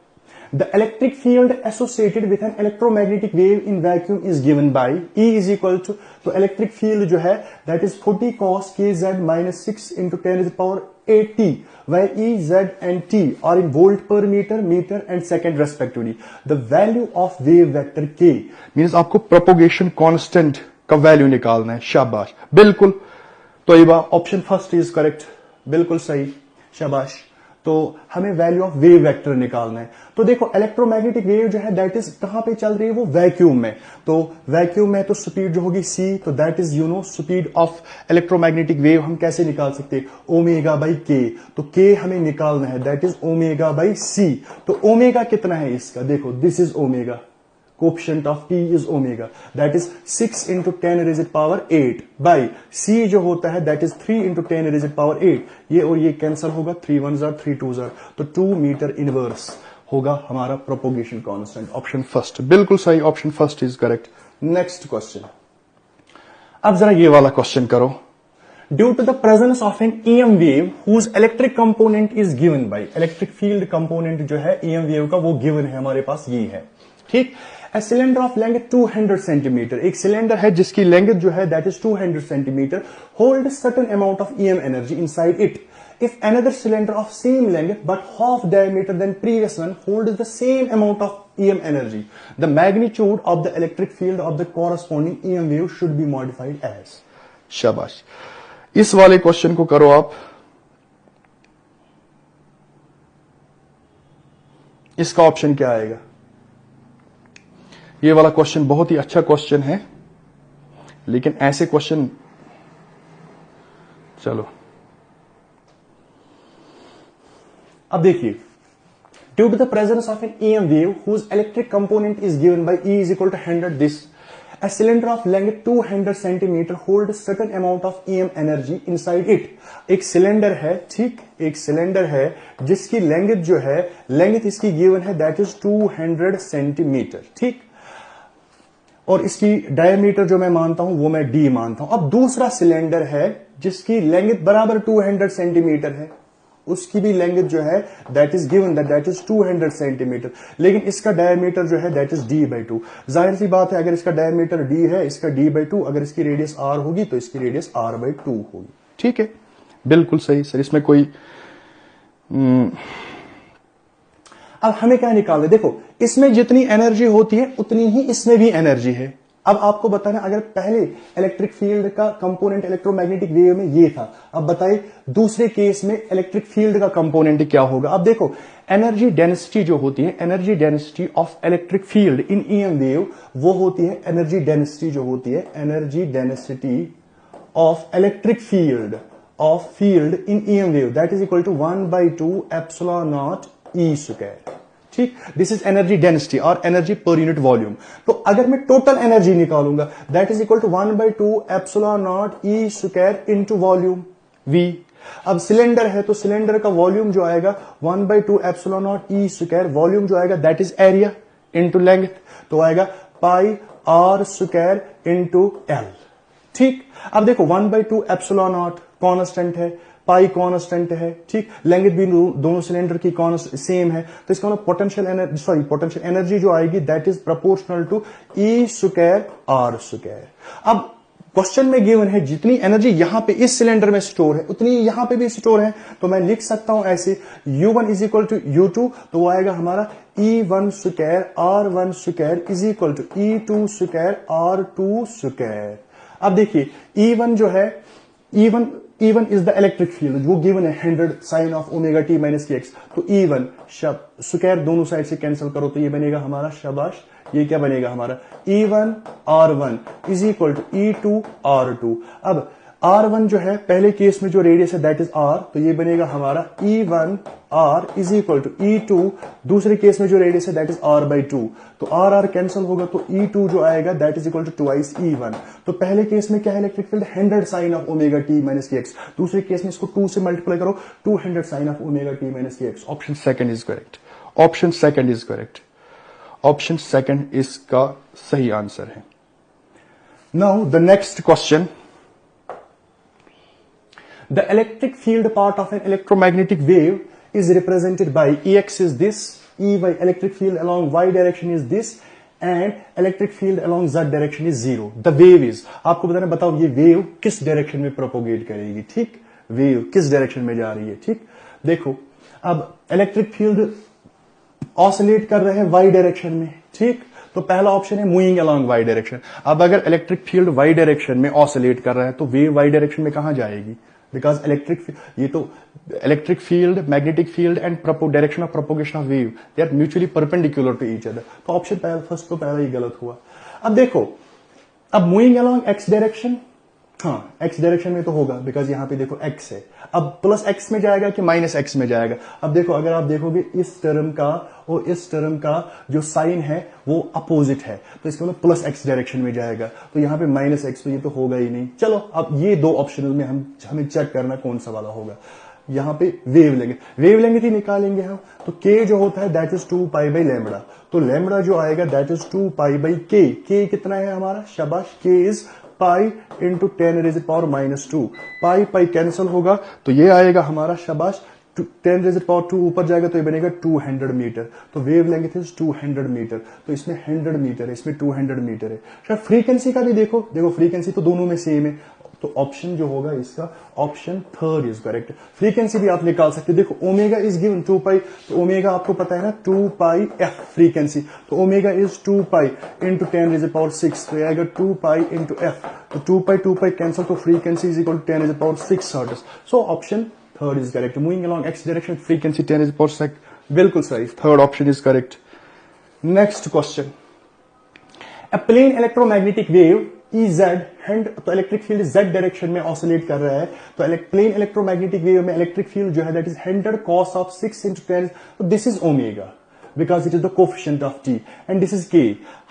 The electric field associated with an electromagnetic wave in vacuum is given by E is equal to, तो electric field जो है that is 40 cos kz minus 6 into 10⁸ where E, Z and T are in volt per meter, meter and second respectively. The value of wave vector K means आपको propagation constant का value निकालना है। शाबाश, बिल्कुल, तो ये ऑप्शन फर्स्ट इज करेक्ट, बिल्कुल सही, शाबाश। तो हमें वैल्यू ऑफ वेव वेक्टर निकालना है। तो देखो इलेक्ट्रोमैग्नेटिक वेव जो है दैट इज कहां पे चल रही है, वो वैक्यूम में। तो वैक्यूम में तो स्पीड जो होगी c, तो that is you know speed of electromagnetic wave हम कैसे निकाल सकते हैं, ω/k। तो k हमें निकालना है दैट इज ω/c। तो ओमेगा कितना है इसका, देखो this is omega, coefficient of t is omega that is 6 into 10⁸8 by c जो होता है that is 3 into 10⁸8। ये और ये कैंसिल होगा, 3 1s are 3 2s are, तो 2 मीटर इनवर्स होगा हमारा प्रोपोगेशन कांस्टेंट। ऑप्शन फर्स्ट बिल्कुल सही, option first is correct. Next question, अब जरा ये वाला क्वेश्चन करो। Due to the presence of an EM wave whose electric component is given by, electric field component जो है EM wave का वो गिवन है हमारे पास, ये है ठीक। A cylinder of length 200 centimeter, एक सिलेंडर है जिसकी लेंथ जो है that is 200 centimeter, hold certain amount of EM energy inside it. If another cylinder of same length but half diameter than previous one holds the same amount of EM energy, the magnitude of the electric field of the corresponding EM wave should be modified as। शाबाश। इस वाले question को करो आप। इसका option क्या आएगा? ये वाला क्वेश्चन बहुत ही अच्छा क्वेश्चन है, लेकिन ऐसे क्वेश्चन, चलो अब देखिए, due to the presence of an EM wave whose electric component is given by E is equal to 100 this, a cylinder of length 200 centimeter hold certain amount of EM energy inside it। एक cylinder है, ठीक, एक cylinder है जिसकी length जो है, length इसकी given है दैट इज 200 सेंटीमीटर, ठीक, और इसकी डायमीटर जो मैं मानता हूं वो मैं D मानता हूं। अब दूसरा सिलेंडर है जिसकी लेंथ बराबर 200 सेंटीमीटर है, उसकी भी लेंथ जो है that is given that is 200 centimetre, लेकिन इसका डायमीटर जो है दैट इज D/2। जाहिर सी बात है, अगर इसका डायमीटर D है, इसका D/2, अगर इसकी रेडियस R होगी तो इसकी रेडियस R/2 होगी, ठीक है, बिल्कुल सही सर, इसमें कोई अब हमें क्या निकालना है? देखो, इसमें जितनी एनर्जी होती है उतनी ही इसमें भी एनर्जी है। अब आपको बताना, अगर पहले इलेक्ट्रिक फील्ड का कंपोनेंट इलेक्ट्रोमैग्नेटिक वेव में ये था, अब बताइए दूसरे केस में इलेक्ट्रिक फील्ड का कंपोनेंट क्या होगा? अब देखो, एनर्जी डेंसिटी जो होती है, energy density of electric field in EM wave, वो होती है एनर्जी डेंसिटी जो होती है, energy density of electric field in EM wave that is equal to 1/2 epsilon naught E square, ठीक। दिस इज एनर्जी डेंसिटी और एनर्जी पर यूनिट वॉल्यूम। तो अगर मैं टोटल एनर्जी निकालूंगा that is equal to 1/2 epsilon naught E square into volume V। अब cylinder है तो cylinder का वॉल्यूम जो आएगा 1/2 epsilon naught E square, volume जो आएगा that is area into length, तो आएगा पाई R स्क्वायर इनटू L, ठीक। अब देखो 1/2 एप्सिलॉन नॉट कांस्टेंट है, पाई कांस्टेंट है, ठीक, लेंथ भी दोनों सिलेंडर की सेम है, तो इसका मतलब पोटेंशियल एनर्जी जो आएगी that is proportional to E square R square. अब क्वेश्चन में गिवन है जितनी एनर्जी यहां पे इस सिलेंडर में स्टोर है उतनी यहां पे भी स्टोर है, तो मैं लिख सकता हूं ऐसे U1 is equal to U2, तो वो आएगा हमारा E1 square R1 square is equal to E2 square R2 square. अब देखिए E1 जो है, E1 is the electric field, वो गिवन है 100 sine of omega t minus x, तो E1 स्क्वायर दोनों साइड से कैंसिल करो तो ये बनेगा हमारा, शाबाश, ये क्या बनेगा हमारा E1 R1 is equal to E2 R2। अब R1 जो है पहले केस में जो रेडियस है दैट इज R, तो ये बनेगा हमारा E1 R is equal to E2, दूसरे केस में जो रेडियस है दैट इज R/2, तो R कैंसिल होगा तो E2 जो आएगा that is equal to twice E1। तो पहले केस में क्या है electric field 100 sine of omega t minus x, दूसरे केस में इसको 2 से मल्टीप्लाई करो 200 sine of omega t minus x। Option second is correct, option second is correct, option second इसका सही आंसर है। Now the next question, the electric field part of an electromagnetic wave is represented by Ex is this, Ey electric field along y direction is this, and electric field along z direction is 0। the wave is, आपको बताना, बताओ ये wave किस direction में propagate करेगी, ठीक, wave किस direction में जा रही है, ठीक। देखो अब इलेक्ट्रिक फील्ड ऑसिलेट कर रहे हैं y डायरेक्शन में, ठीक, तो पहला ऑप्शन है मूविंग अलोंग y डायरेक्शन। अब अगर इलेक्ट्रिक फील्ड y डायरेक्शन में ऑसिलेट कर रहा है तो वेव y डायरेक्शन में कहां जाएगी, बिकॉज ये तो electric field, magnetic field and direction of propagation of wave they are mutually perpendicular to each other, तो ऑप्शन फर्स्ट तो पहला ही गलत हुआ। अब देखो, अब मूविंग अलोंग x डायरेक्शन, हाँ x डायरेक्शन में तो होगा बिकॉज यहां पे देखो x है, अब प्लस x में जाएगा कि माइनस x में जाएगा। अब देखो अगर आप देखोगे इस टर्म का और इस टर्म का जो साइन है वो अपोजिट है, तो इसका मतलब प्लस x डायरेक्शन में जाएगा, तो यहां पे माइनस x, तो ये तो होगा ही नहीं। चलो अब ये दो ऑप्शन में हमें चेक करना कौन सा वाला होगा। यहां पे वेव लेंगे ही निकालेंगे हम, तो k जो होता है दैट इज 2π/λ, तो लैम्बडा जो आएगा दैट इज 2π/k। k कितना है हमारा, शाबाश, k is pi into 10⁻⁻², pi cancel होगा तो ये आएगा हमारा, शाबाश, 10⁻², ऊपर जाएगा तो ये बनेगा 200 मीटर, तो वेव लेंथ इज 200 मीटर, तो इसमें 100 मीटर है, इसमें 200 मीटर है। शायद फ्रीक्वेंसी का भी देखो फ्रीक्वेंसी तो दोनों में सेम है, तो ऑप्शन जो होगा इसका option third is correct. Frequency भी आप निकाल सकते हैं, देखो ओमेगा इज गिवन 2π, तो ओमेगा आपको पता है ना 2πf फ्रीक्वेंसी, तो ओमेगा इज 2π इंटू 10⁻⁶, तो आएगा 2π इंटू f, तो तो 2 pi cancel, तो frequency is equal to 10 to the power 6 hertz. So option third is correct. Moving along x direction, frequency 10 to the power 6. बिल्कुल सही, third option is correct. Next question. A plane electromagnetic wave Ez and तो electric field z direction में oscillate कर रहा है, तो plane electromagnetic wave में electric field जो है that is 100 cos of 6 into 10, तो this is omega because it is the coefficient of T and this is के.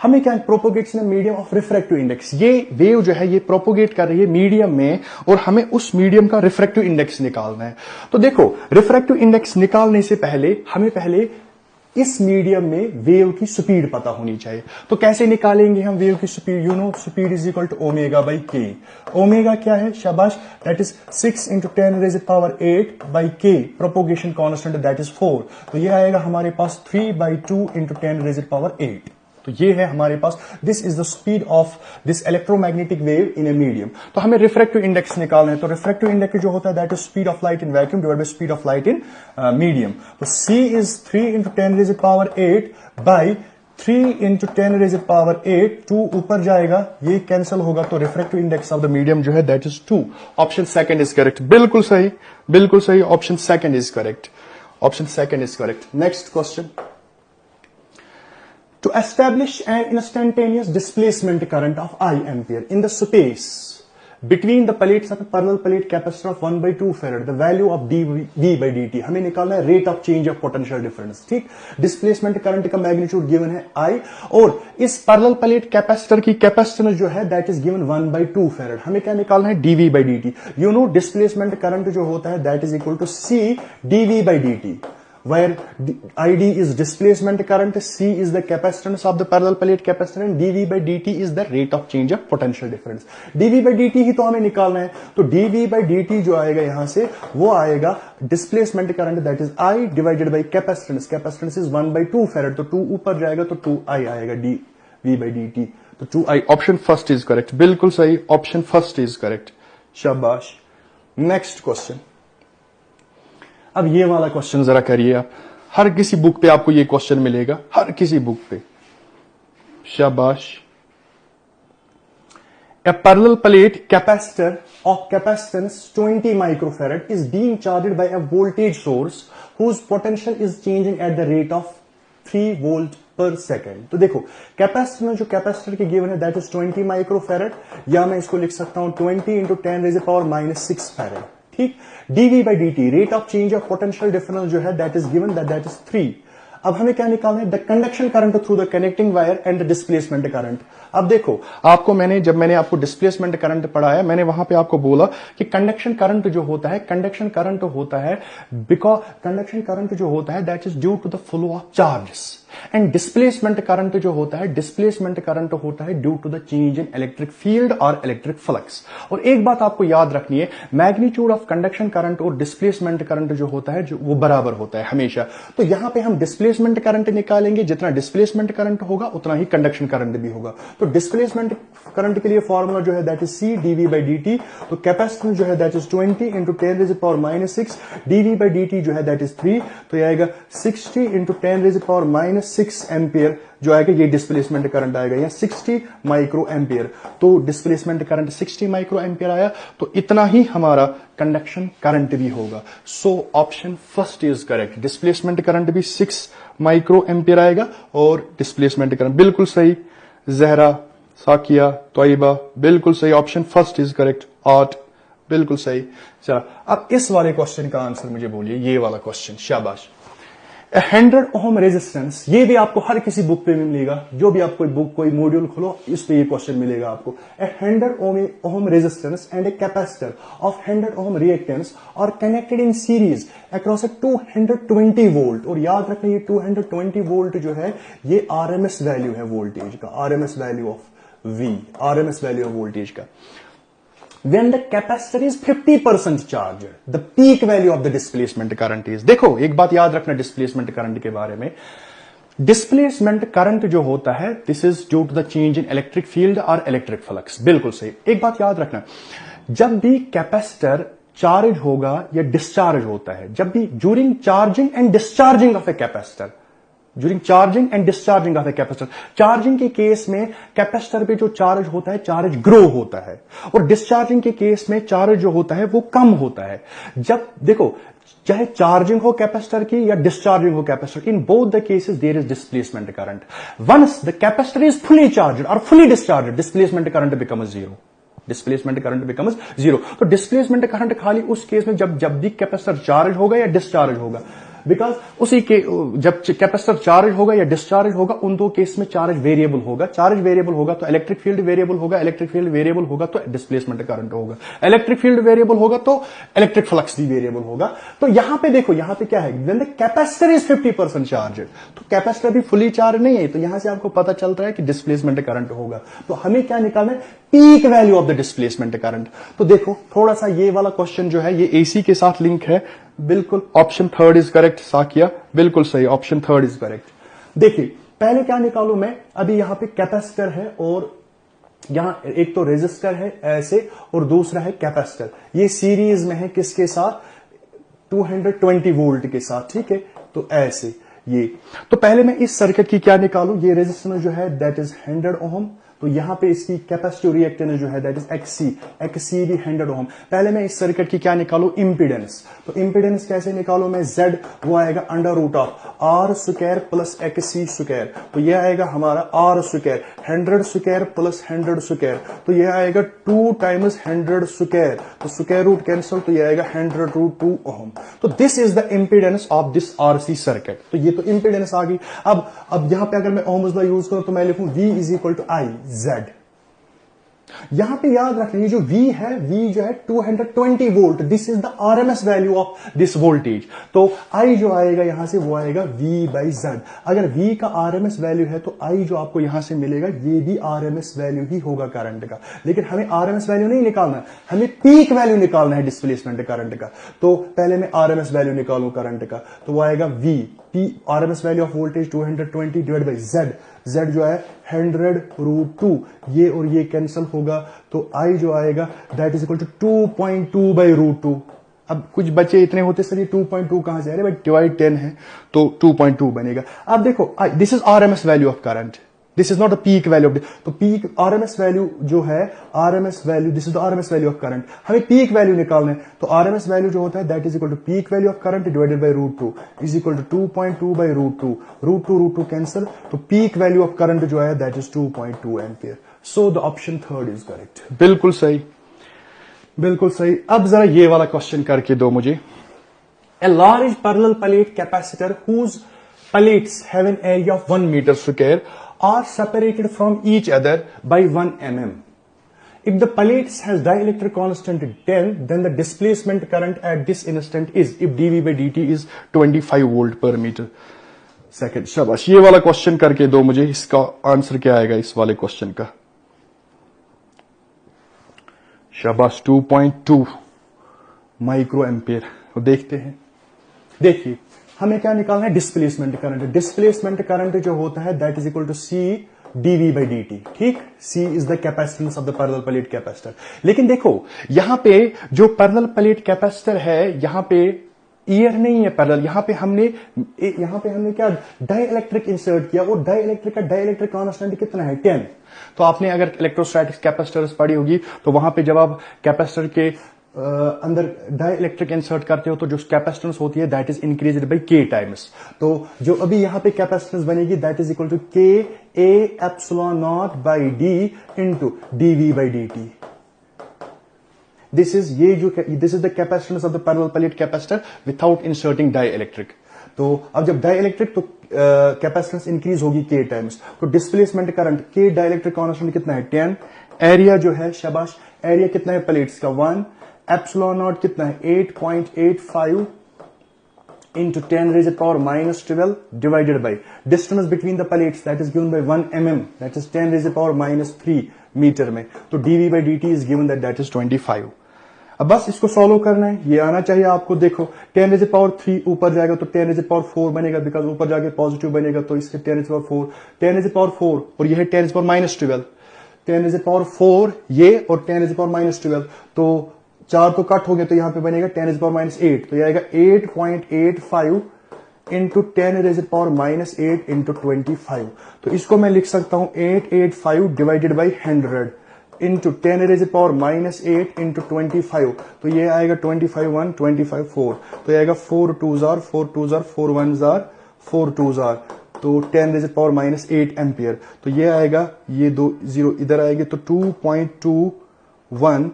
हमें क्या propagates in medium of refractive index, ये वेव जो है ये प्रोपोगेट कर रही है मीडियम में और हमें उस मीडियम का रिफ्रैक्टिव इंडेक्स निकालना है. तो देखो रिफ्रैक्टिव इंडेक्स निकालने से पहले हमें पहले इस मीडियम में वेव की स्पीड पता होनी चाहिए. तो कैसे निकालेंगे हम वेव की speed? You know speed is equal to omega by k. Omega क्या है? शाबाश, that is 6 into 10 raised power 8 by k. Propagation constant that is 4. तो ये आएगा हमारे पास 3/2 into 10 raised power 8. तो ये है हमारे पास, this is the speed of this electromagnetic wave in a medium. तो हमें रिफ्रैक्टिव इंडेक्स निकालना है. तो रिफ्रैक्टिव इंडेक्स जो होता है that is speed of light in vacuum divided by speed of light in medium. तो c is 3 into 10 raised power 8 by 3 into 10 raised power 8. 2 ऊपर जाएगा, ये कैंसिल होगा, तो refractive index of the medium जो है that is 2. Option second is correct. बिल्कुल सही, बिल्कुल सही. Option second is correct. Option second is correct. Next question. To establish an instantaneous displacement current of I ampere in the space between the plates of a parallel plate capacitor of 1/2 farad, the value of dv by dt. हमें निकालना है rate of change of potential difference. ठीक, displacement current का magnitude given है I और इस parallel plate capacitor की capacitance जो है दैट इज गिवन 1/2 farad. हमें क्या निकालना है? dv by dt. You know displacement current जो होता है that is equal to c dv by dt. Where id is displacement current, c is the capacitance of the parallel plate capacitor and dv by dt is the rate of change of potential difference. dv by dt ही तो हमें निकालना है. तो dv by dt जो आएगा यहां से वो आएगा displacement current that is I divided by capacitance. Capacitance is 1/2 farad. तो 2 ऊपर जाएगा तो 2i आएगा dv by dt. तो 2i. Option first is correct. बिल्कुल सही. Option first is correct. शाबाश. Next question. अब ये वाला क्वेश्चन जरा करिए आप. हर किसी बुक पे आपको ये क्वेश्चन मिलेगा, हर किसी बुक पे. शाबाश. A parallel plate capacitor of capacitance 20 microfarad is being charged by a voltage source whose potential is changing at the rate of 3 volt per second. तो देखो कैपेसिटर में जो कैपेसिटर की गिवन है दैट इज 20 माइक्रोफैरड, या मैं इसको लिख सकता हूं 20 into 10 raised power -6 farad. ठीक. dv by dt, rate of change of potential difference जो है that is given that is 3. अब हमें क्या निकालना है? The conduction current through the connecting wire and the displacement current. अब देखो आपको जब मैंने आपको डिस्प्लेसमेंट करंट पढ़ाया, मैंने वहां पे आपको बोला कि कंडक्शन करंट जो होता है, कंडक्शन करंट होता है बिकॉज कंडक्शन करंट जो होता है that is due to the flow of charges. And displacement current जो होता है, डिस्प्लेसमेंट करंट होता है due to the change in electric field और इलेक्ट्रिक फ्लक्स. और एक बात आपको याद रखनी है, मैग्नीट्यूड ऑफ कंडक्शन करंट और डिस्प्लेसमेंट करंट जो होता है वो बराबर होता है हमेशा. तो यहां पे हम डिस्प्लेसमेंट करंट निकालेंगे, जितना डिस्प्लेसमेंट करंट होगा उतना ही कंडक्शन करंट भी होगा. तो डिस्प्लेसमेंट करंट के लिए फॉर्मूला जो है that is c dv by dt. तो कैपेसिटेंस जो है that is 20 into 10 raised power -6, dv by dt जो है दैट इज 3. तो ये आएगा 60 into 10 raised power -6 एम्पियर जो आएगा, ये डिस्प्लेसमेंट करंट आएगा, या 60 माइक्रो एम्पियर. तो डिस्प्लेसमेंट करंट 60 माइक्रो एम्पियर आया, तो इतना ही हमारा कंडक्शन करंट भी होगा. So option first is correct. Displacement current भी 6 माइक्रो एम्पियर आएगा और डिस्प्लेसमेंट करंट. बिल्कुल सही. जहरा, साकिया, तोयबा, बिल्कुल सही. Option first is correct. Art, बिल्कुल सही. चला अब इस वाले क्वेश्चन का आंसर मुझे बोलिए, ये वाला क्वेश्चन. शाबाश. 100 ओम रेजिस्टेंस, ये भी आपको हर किसी बुक पे मिलेगा. जो भी आप कोई बुक कोई मॉड्यूल खोलो इस पे ये क्वेश्चन मिलेगा आपको. 100 ohm resistance and a capacitor of 100 ohm reactance और connected in series across a 220 volt. और याद रखना ये 220 वोल्ट जो है ये आरएमएस वैल्यू है वोल्टेज का, RMS value of v, RMS value of voltage का. When the capacitor is 50% charged, the peak value of the displacement current is. देखो एक बात याद रखना डिस्प्लेसमेंट करंट के बारे में. डिस्प्लेसमेंट करंट जो होता है this is due to the change in electric field और इलेक्ट्रिक फ्लक्स. बिल्कुल सही. एक बात याद रखना, जब भी कैपेसिटर चार्ज होगा या डिस्चार्ज होता है, जब भी during charging and discharging of a capacitor, during charging and discharging of the capacitor. Charging के केस में कैपेसिटर पे जो चार्ज होता है चार्ज ग्रो होता है, और डिस्चार्जिंग के केस में चार्ज जो होता है वो कम होता है। जब देखो चाहे चार्जिंग हो कैपेसिटर की या डिस्चार्जिंग हो capacitor, in both the cases there is displacement current. Once the capacitor is fully charged और fully discharged, displacement current becomes zero. Displacement current becomes zero. तो डिस्प्लेसमेंट करंट खाली उस केस में जब भी कैपेसिटर चार्ज होगा या डिस्चार्ज होगा, बिकॉज उसी के जब कैपेसिटर चार्ज होगा या डिस्चार्ज होगा उन दो केस में चार्ज वेरिएबल होगा। चार्ज वेरिएबल होगा तो इलेक्ट्रिक फील्ड वेरिएबल होगा, इलेक्ट्रिक फील्ड वेरिएबल होगा तो डिस्प्लेसमेंट करंट होगा, इलेक्ट्रिक फील्ड वेरिएबल होगा तो इलेक्ट्रिक फ्लक्स भी वेरिएबल होगा। तो यहां पे देखो, यहां पे क्या है, when the capacitor is 50% charge, तो कैपेसिटर भी फुली चार्ज नहीं है, तो यहां से आपको पता चलता है कि डिस्प्लेसमेंट करंट होगा। तो हमें क्या निकालना है, peak value of the displacement current. तो देखो थोड़ा सा ये वाला क्वेश्चन जो है ये एसी के साथ लिंक है, बिल्कुल option third is correct. Saikia बिल्कुल सही, ऑप्शन थर्ड इज करेक्ट। देखिए पहले क्या निकालू मैं, अभी यहां पे कैपेसिटर है और यहां एक तो रेजिस्टर है ऐसे और दूसरा है कैपेसिटर, ये सीरीज में है किसके साथ, 220 वोल्ट के साथ, ठीक है। तो ऐसे ये, तो पहले मैं इस सर्किट की क्या निकालू, ये रेजिस्टेंस जो है दैट इज 100 ओम, तो यहां पे इसकी कैपेसिटिव रिएक्टेंस जो है दैट इज एक्ससी भी 100 ओम। पहले मैं इस सर्किट की क्या निकालू, इंपीडेंस। तो इंपीडेंस कैसे निकालू मैं, Z वो आएगा under root of R square plus X C square, तो ये आएगा हमारा R square, 100 square plus 100 square, तो ये आएगा 2 टाइम्स 100 स्क्वायर, तो स्क्वायर रूट कैंसिल, तो ये आएगा 100 रूट 2 ओम। तो this is the impedance of this RC circuit. तो ये तो इंपीडेंस आ गई। अब यहां पे अगर मैं ओम्स लॉ यूज करूं तो मैं लिखूं V is equal to I Z। यहां पे याद रखना ये जो V है, V जो है 220 volt, this is the RMS value of this voltage. तो I जो आएगा यहां से वो आएगा V बाई Z। अगर V का आरएमएस वैल्यू है तो I जो आपको यहां से मिलेगा ये भी आरएमएस वैल्यू ही होगा करंट का। लेकिन हमें आरएमएस वैल्यू नहीं निकालना, हमें पीक वैल्यू निकालना है डिस्प्लेसमेंट करंट का। तो पहले मैं आरएमएस वैल्यू निकालूं करंट का, तो वो आएगा V P RMS value of voltage 220 divide by Z। Z जो है 100 रूट 2, ये और ये कैंसिल होगा, तो I जो आएगा that is equal to 2.2 by root 2। अब कुछ बच्चे इतने होते सर ये 2.2 कहां से आ रहे, भाई डिवाइड 10 है तो 2.2 बनेगा। अब देखो this is RMS value of current, this is not a peak value of, तो पीक आरएमएस वैल्यू जो है, RMS value this is the RMS value of current. हमें पीक वैल्यू निकालना है, तो आरएमएस वैल्यू जो होता है that is equal to peak value of current divided by root 2 is equal to 2.2 by root 2, root 2 cancel, तो peak value of current जो है that is 2.2 ampere. So the option third is correct. बिल्कुल सही, बिल्कुल सही। अब जरा ये वाला क्वेश्चन करके दो मुझे। A large parallel plate capacitor whose plates have an area of 1 meter square are separated from each other by 1 mm. If the plates has dielectric constant 10, then the displacement current at this instant is, if dV by dt is 25 volt per meter second। शाबाश, ये वाला question करके दो मुझे, इसका answer क्या आएगा इस वाले क्वेश्चन का। शाबाश, 2.2 माइक्रो एम्पियर। तो देखते हैं, देखिए हमें क्या निकालना है, डिस्प्लेसमेंट करंट। डिस्प्लेसमेंट करंट जो होता है that is equal to C dV by dt, ठीक। C is the capacitance of the parallel plate capacitor. लेकिन देखो यहां पे जो पैरेलल प्लेट कैपेसिटर है, यहां पे ईयर नहीं है पैरेलल, यहां पे हमने क्या डाइइलेक्ट्रिक इंसर्ट किया, और डाइइलेक्ट्रिक का डाइइलेक्ट्रिक कांस्टेंट कितना है, 10। तो आपने अगर इलेक्ट्रोस्टैटिक्स कैपेसिटर्स पढ़ी होगी तो वहां पे जब आप कैपेसिटर के अंदर डाइइलेक्ट्रिक इंसर्ट करते हो तो जो कैपेसिटेंस होती है that is increased by k times. तो जो अभी यहां पे कैपेसिटेंस बनेगी that is equal to k a epsilon naught by d into dv by dt। This is the capacitance of the parallel plate capacitor without inserting dielectric. तो अब जब dielectric तो कैपेसिटेंस इंक्रीज होगी k टाइम्स, तो displacement current k dielectric constant कितना है 10, area जो है शाबाश, एरिया कितना है प्लेट्स का 1, एप्सिलॉन नॉट कितना है 8.85 into 10 raised to the power minus 12 divided by distance between the plates that is given by 1 mm, that is 10 raised to the power minus 3 metre में। तो dV by dt is given that is 25। अब बस इसको solve करना है, ये आना चाहिए आपको। देखो 10 raised to the power 3 ऊपर जाएगा तो 10 raised to the power 4 बनेगा, बिकॉज ऊपर जाके पॉजिटिव बनेगा, तो इसके 10 raised to the power 4, 10 raised to the power 4 और ये है 10 raised to the power minus 12, 10 raised to the power 4 ये और 10 raised to the power minus 12, तो 4 तो कट हो गए, तो यहां पे बनेगा 10 raised to the power minus 8, तो ये आएगा 8.85 इंटू 10⁻⁻8 इंटू 25। तो इसको मैं लिख सकता हूं 885 डिवाइडेड बाई 100 इंटू 10⁻⁻8 इंटू 25। तो ये आएगा 25 1 25 4। तो ये आएगा 4 2 जार 4 2 जार 4 1 जार 4 2 जार, तो 10⁻⁸ एम्पियर। तो ये आएगा, ये दो जीरो इधर आएंगे, तो 2.21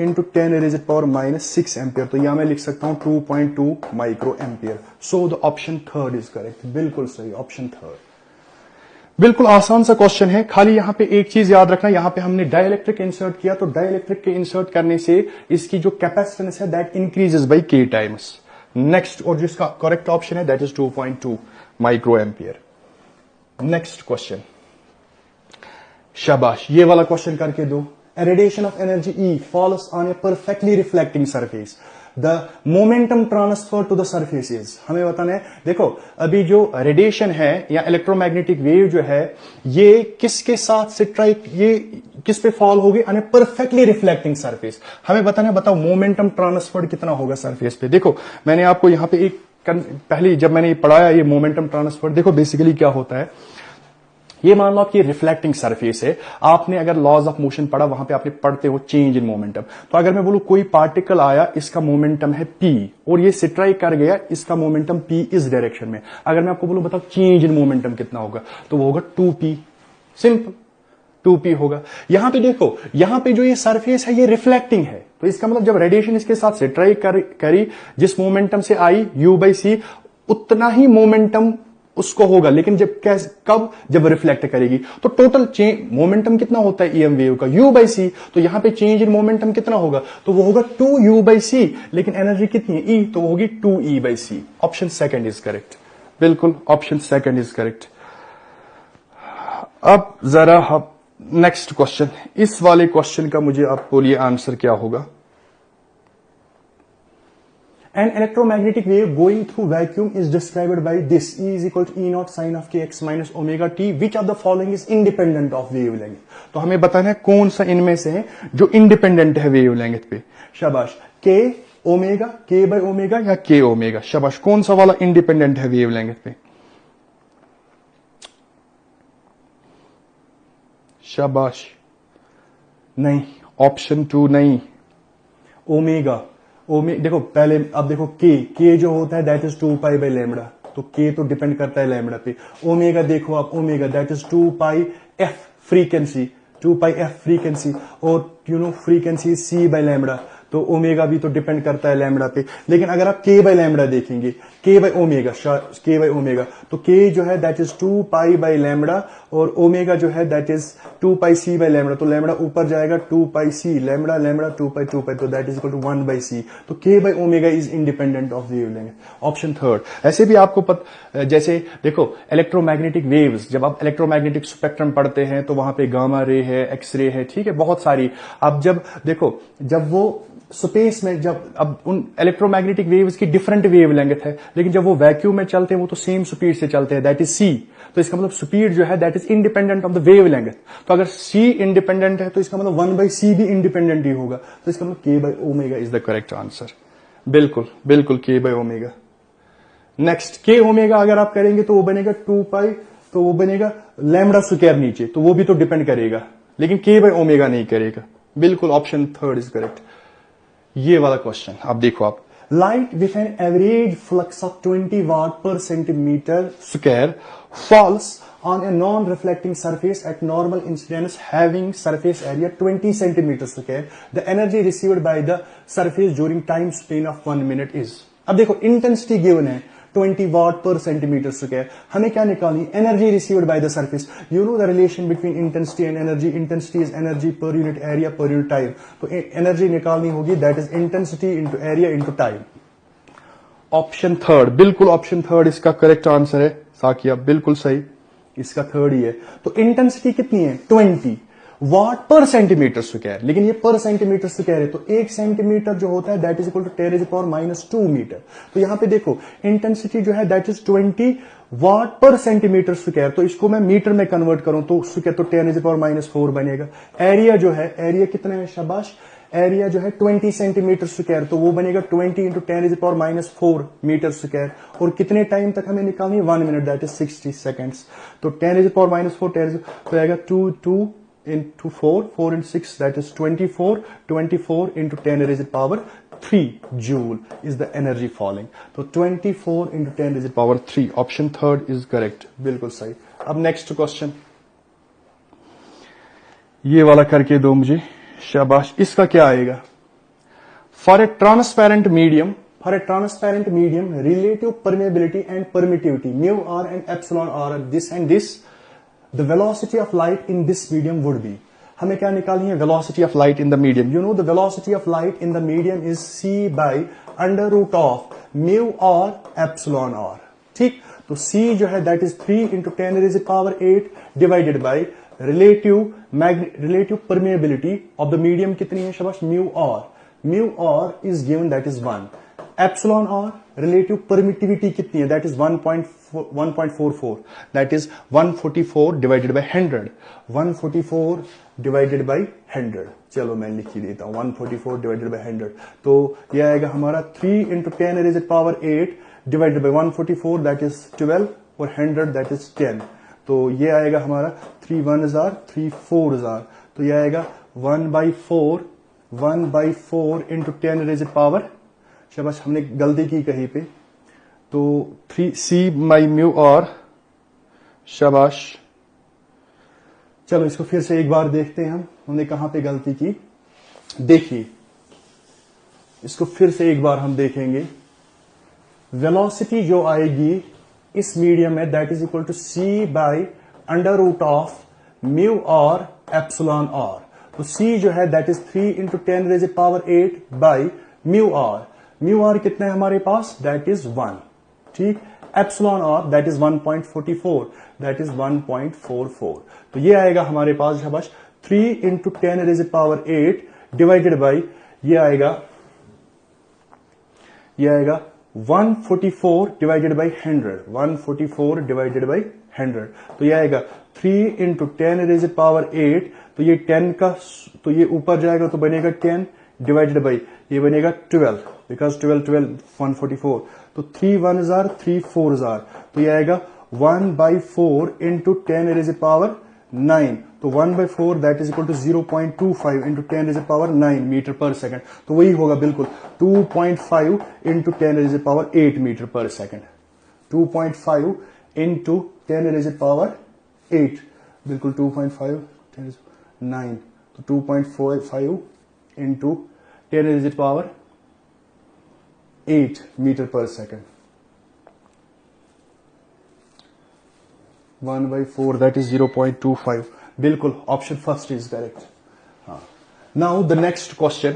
इंटू 10⁻⁻6 एम्पियर। तो यहां मैं लिख सकता हूं 2.2 micro ampere. So the option third is correct. बिल्कुल सही, ऑप्शन थर्ड। बिल्कुल आसान सा क्वेश्चन है। खाली यहां पे एक चीज याद रखना, यहां पे हमने डाइलेक्ट्रिक इंसर्ट किया, तो डाइलेक्ट्रिक के इंसर्ट करने से इसकी जो कैपेसिटेंस है that increases by k times. Next, और जिसका करेक्ट ऑप्शन है that is 2.2 micro ampere. Next question, शाबाश, ये वाला क्वेश्चन करके दो। A radiation of energy E falls on a perfectly reflecting surface. The momentum transfer to the surface is, हमें बताना है। देखो अभी जो रेडिएशन है या इलेक्ट्रोमैग्नेटिक वेव जो है, ये किसके साथ स्ट्राइक, ये किस पे फॉल होगी? On A perfectly reflecting surface. हमें बताना है, बताओ मोमेंटम ट्रांसफर कितना होगा सरफेस पे। देखो मैंने आपको यहां पे एक पहले जब मैंने पढ़ाया ये मोमेंटम ट्रांसफर, देखो बेसिकली क्या होता है, ये मान लो आपकी रिफ्लेक्टिंग सरफेस है। आपने अगर लॉज ऑफ मोशन पढ़ा, वहां पे आपने पढ़ते हो चेंज इन मोमेंटम। तो अगर मैं बोलूं कोई पार्टिकल आया, इसका मोमेंटम है p और ये स्ट्राइक कर गया, इसका मोमेंटम p इस डायरेक्शन में। अगर मैं आपको बोलूं बताओ चेंज इन मोमेंटम कितना होगा, तो वो होगा 2p। सिंपल, 2p होगा। यहां पे देखो, यहां पे जो ये सरफेस है ये रिफ्लेक्टिंग है, तो इसका मतलब जब रेडिएशन इसके साथ स्ट्राइक करी, जिस मोमेंटम से आई u/c, उतना ही मोमेंटम उसको होगा। लेकिन जब कब, जब रिफ्लेक्ट करेगी, तो टोटल चेंज मोमेंटम कितना होता है ईएम वेव का, u/c। तो यहां पे चेंज इन मोमेंटम कितना होगा, तो वो होगा 2u/c। लेकिन एनर्जी कितनी है E, तो वो होगी 2E/c। Option second is correct. बिल्कुल ऑप्शन सेकंड इज करेक्ट। अब जरा हम नेक्स्ट क्वेश्चन, इस वाले क्वेश्चन का मुझे आप बोलिए आंसर क्या होगा। An electromagnetic wave going through vacuum is described by this: E is equal to E0 sin of kx minus omega t. Which of the following is independent of wavelength? तो हमें बताना है कौन सा इनमें से है जो इंडिपेंडेंट है वेवलेंथ पे। शाबाश, k omega, k by omega या k ओमेगा। शाबाश, कौन सा वाला इंडिपेंडेंट है वेवलेंथ पे? शाबाश, नहीं, ऑप्शन 2 नहीं, ओमेगा। देखो पहले, अब देखो k जो होता है that is 2 pi by lambda, तो k तो डिपेंड करता है लैम्बडा पे। ओमेगा देखो आप, omega that is 2 pi f frequency, 2 pi f frequency, और फ्रीक्वेंसी c बाई लैम्बडा, तो ओमेगा भी तो डिपेंड करता है लैम्बडा पे। लेकिन अगर आप k बाई लैम्बडा देखेंगे, k बाई ओमेगा, तो k जो है that is 2 pi by lambda, और ओमेगा जो है that is 2 pi c by lambda. तो लैम्बडा ऊपर जाएगा, 2 पाई c लैम्बडा, 2 पाई, तो that is equal to 1/c। तो k बाई omega is independent of wavelength. Option third. ऐसे भी आपको जैसे देखो इलेक्ट्रोमैग्नेटिक वेव्स, जब आप इलेक्ट्रोमैग्नेटिक स्पेक्ट्रम पढ़ते हैं तो वहां पे गामा रे है, एक्स रे है, ठीक है, बहुत सारी। अब जब देखो, जब वो स्पेस में, जब अब उन इलेक्ट्रोमैग्नेटिक वेव्स की डिफरेंट वेवलेंथ है, लेकिन जब वो वैक्यूम में चलते हैं वो तो सेम स्पीड से चलते हैं, दैट इज c। तो इसका मतलब स्पीड जो है that is independent of the wavelength. तो अगर c इंडिपेंडेंट है तो इसका मतलब 1/c भी इंडिपेंडेंट ही होगा। तो इसका मतलब k बाई omega is the correct answer. बिल्कुल बिल्कुल, k बाई ओमेगा। नेक्स्ट, k ओमेगा अगर आप करेंगे तो वो बनेगा 2 पाई, तो वो बनेगा लैम्बडा स्क्वायर नीचे, तो वो भी तो डिपेंड करेगा, लेकिन k बाई ओमेगा नहीं करेगा। बिल्कुल ऑप्शन थर्ड इज करेक्ट। ये वाला क्वेश्चन आप देखो, आप light with an average flux of 20 वाट पर centimetre square falls on a non-reflecting surface at normal incidence having surface area 20 centimeter square. The energy received by the surface during time span of 1 minute is. अब देखो intensity given है 20 watt per centimeter square. हमें क्या निकालनी? Energy received by the surface. You know the relation between intensity and energy. Intensity is energy per unit area per unit time. तो energy निकालनी होगी that is intensity into area into time. Option third, बिल्कुल option third इसका correct answer है। साकिया बिल्कुल सही, इसका third ही है। तो इंटेंसिटी कितनी है? 20 वाट पर सेंटीमीटर स्क्वायर, लेकिन ये पर सेंटीमीटर स्क्वायर है, तो 1 सेंटीमीटर जो होता है that is equal to 10⁻⁻2 metre. तो यहां पे देखो इंटेंसिटी जो है दैट इज 20 वाट पर सेंटीमीटर स्क्वायर, तो इसको मैं मीटर में कन्वर्ट करूं तो स्क्वायर तो 10⁻⁴ बनेगा। एरिया जो है, एरिया कितना है? शाबाश, एरिया जो है 20 सेंटीमीटर स्क्वायर, तो वो बनेगा 20 इंटू 10⁻⁴ मीटर स्क्वायर। और कितने टाइम तक हमें निकालनी है? 1 मिनट, दैट इज 60 सेकेंड्स। तो 10⁻⁴ तो आएगा 2 into 4 into 6, that is 24 into 10⁻³ joule is the energy falling. तो 24 into 10⁻³ option third is correct, बिल्कुल सही। अब नेक्स्ट क्वेश्चन, ये वाला करके दो मुझे, शाबाश। इसका क्या आएगा? For a transparent medium, relative permeability and permittivity μr and epsilon r are this and this, the velocity of light in this medium would be। हमें क्या निकालनी है? velocity of light in the medium। You know the velocity of light in the medium is c by √of mu r epsilon r। ठीक, तो c जो है that is 3 into 10⁸ divided by relative permeability of the medium कितनी है शाबाश? mu r is given, that is 1। epsilon r relative permittivity कितनी है? that is 1.44, that is 144 divided by 100, 144 divided by 100। चलो मैं लिख ही देता हूं, 144 divided by 100। तो यह आएगा हमारा 3 into 10⁸ divided by 144, that is 12, और 100 that is 10। तो ये आएगा हमारा 3 1s are 3 4s are, तो ये आएगा 1/4 into 10⁻⁴। शाबाश, हमने गलती की कहीं पे, तो 3c by mu r, शाबाश। चलो इसको फिर से एक बार देखते हैं हमने कहां पे गलती की। देखिए, इसको फिर से एक बार हम देखेंगे। वेलोसिटी जो आएगी इस मीडियम में, that is equal to c by √of mu r epsilon r। तो c जो है that is 3 into 10⁸ by mu r। mu r कितना है हमारे पास? That is 1। ठीक, epsilon r that is 1.44, that is 1.44। तो ये आएगा हमारे पास शाबाश 3 into 10⁸ डिवाइडेड बाई ये आएगा 144 डिवाइडेड बाई 100, 144 डिवाइडेड बाई 100। तो ये आएगा 3 into 10⁸, तो ये 10 का, तो ये ऊपर जाएगा तो बनेगा 10 डिवाइडेड बाई ये बनेगा 12, बिकॉज 12 144। तो 3 1s are 3 4s are, तो ये आएगा 1/4 into 10⁻⁹। तो 1/4 that is equal to 0.25 into 10⁻⁹ metre per second. तो वही होगा बिल्कुल 2.5 into 10⁸ metre per second, 2.5 into 10⁸, बिल्कुल 2.5 9, तो 2.45 into 10⁸ metre per second. 1/4 that is 0.25, बिल्कुल ऑप्शन फर्स्ट इज करेक्ट। हाँ, now the next question,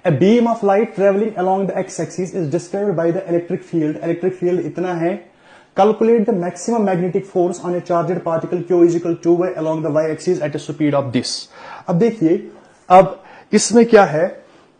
a beam of light traveling along the x-axis is described by the electric field। electric field इतना है, calculate the maximum magnetic force on a charged particle q is equal to y along the y-axis at a speed of this। अब देखिए, अब इसमें क्या है,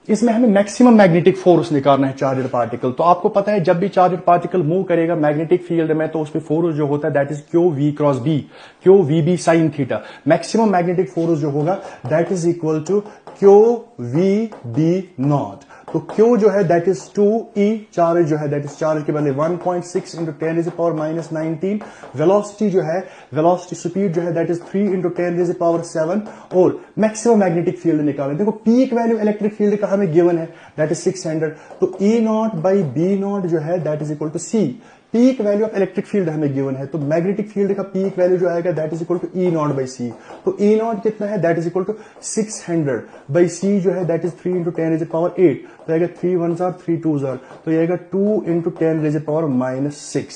इसमें हमें मैक्सिमम मैग्नेटिक फोर्स निकालना है चार्जड पार्टिकल। तो आपको पता है जब भी चार्जड पार्टिकल मूव करेगा मैग्नेटिक फील्ड में, तो उस पर फोर्स जो होता है that is q v cross B, q v B sine theta. Maximum magnetic force जो होगा that is equal to q v B naught. तो क्यू जो है दैट इज 2e, चार्ज जो है दैट इज चार्ज के बदले 1.6 into 10⁻⁻19। वेलोसिटी जो है, वेलोसिटी स्पीड जो है दैट इज 3 into 10⁻⁷। और मैक्सिमम मैग्नेटिक फील्ड निकालें। देखो पीक वैल्यू इलेक्ट्रिक फील्ड का हमें गिवन है दैट इज 600। तो E naught by B naught जो है that is equal to C। Peak value of electric field हमें गिवन है, तो मैग्नेटिक फील्ड का पीक वैल्यू जो आएगा that is equal to E naught by C। तो E नॉट कितना है? That is equal to 600 by C जो है दैट इज 3 into 10⁸। तो आएगा 3 1s are 3 2s are, तो ये आएगा 2 into 10⁻⁻6।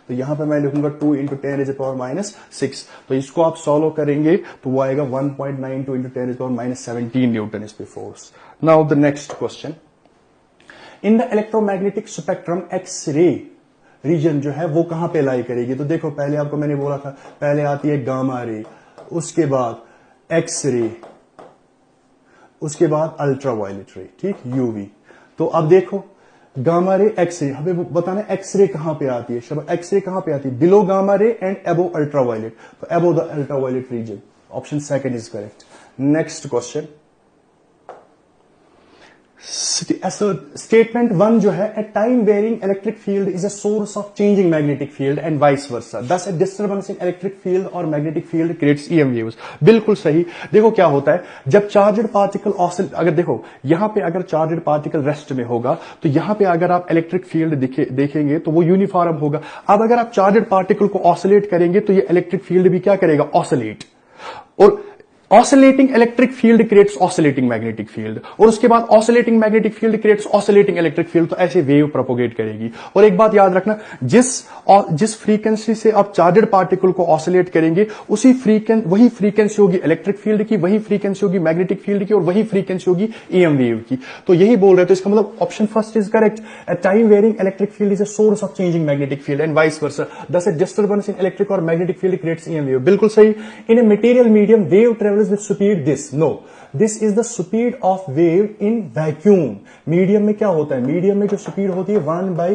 तो यहां पे मैं लिखूंगा 2 into 10⁻⁻6। तो इसको आप सॉल्व करेंगे तो वो आएगा 1.92 into 10⁻⁻17 न्यूटन इस पे force. Now the next question, in the electromagnetic spectrum X ray region जो है वो कहां पे लाई करेगी? तो देखो पहले आपको मैंने बोला था, पहले आती है गामा रे, उसके बाद एक्स रे, उसके बाद अल्ट्रावायलेट रे, ठीक, यूवी। तो अब देखो गामा रे, एक्स रे, हमें बताना एक्स रे कहां पे आती है। शब्द एक्स रे कहां पे आती है? Below gamma ray and above ultraviolet. तो above the ultraviolet region, option second is correct. Next question, statement one जो है, a time varying electric field is a source of changing magnetic field and vice versa, thus a disturbance in electric field और magnetic field creates EM waves. बिल्कुल सही। देखो क्या होता है, जब चार्जड पार्टिकल ऑसिल, अगर देखो यहां पे अगर चार्जड पार्टिकल रेस्ट में होगा तो यहां पे अगर आप इलेक्ट्रिक फील्ड देखेंगे तो वो यूनिफॉर्म होगा। अब अगर आप चार्जड पार्टिकल को ऑसिलेट करेंगे तो ये इलेक्ट्रिक फील्ड भी क्या करेगा, ऑसिलेट। और oscillating electric field creates oscillating magnetic field, और उसके बाद oscillating magnetic field creates oscillating electric field. तो ऐसे वेव प्रोपोगेट करेगी। और एक बात याद रखना, जिस फ्रीक्वेंसी से आप चार्जड पार्टिकल को ऑसिलेट करेंगे वही फ्रीक्वेंसी होगी इलेक्ट्रिक फील्ड की, वही फ्रीक्वेंसी होगी मैग्नेटिक फील्ड की, और वही फ्रीक्वेंसी होगी ईएम वेव की। तो यही बोल रहे, तो इसका मतलब option first is correct. A time varying electric field is a source of changing magnetic field and vice versa. Thus, a disturbance in electric or magnetic field creates EM wave. बिल्कुल सही। In a material medium, wave travels with speed this. No, this is the speed of wave in vacuum. Medium में क्या होता है? Medium में जो speed होती है 1 by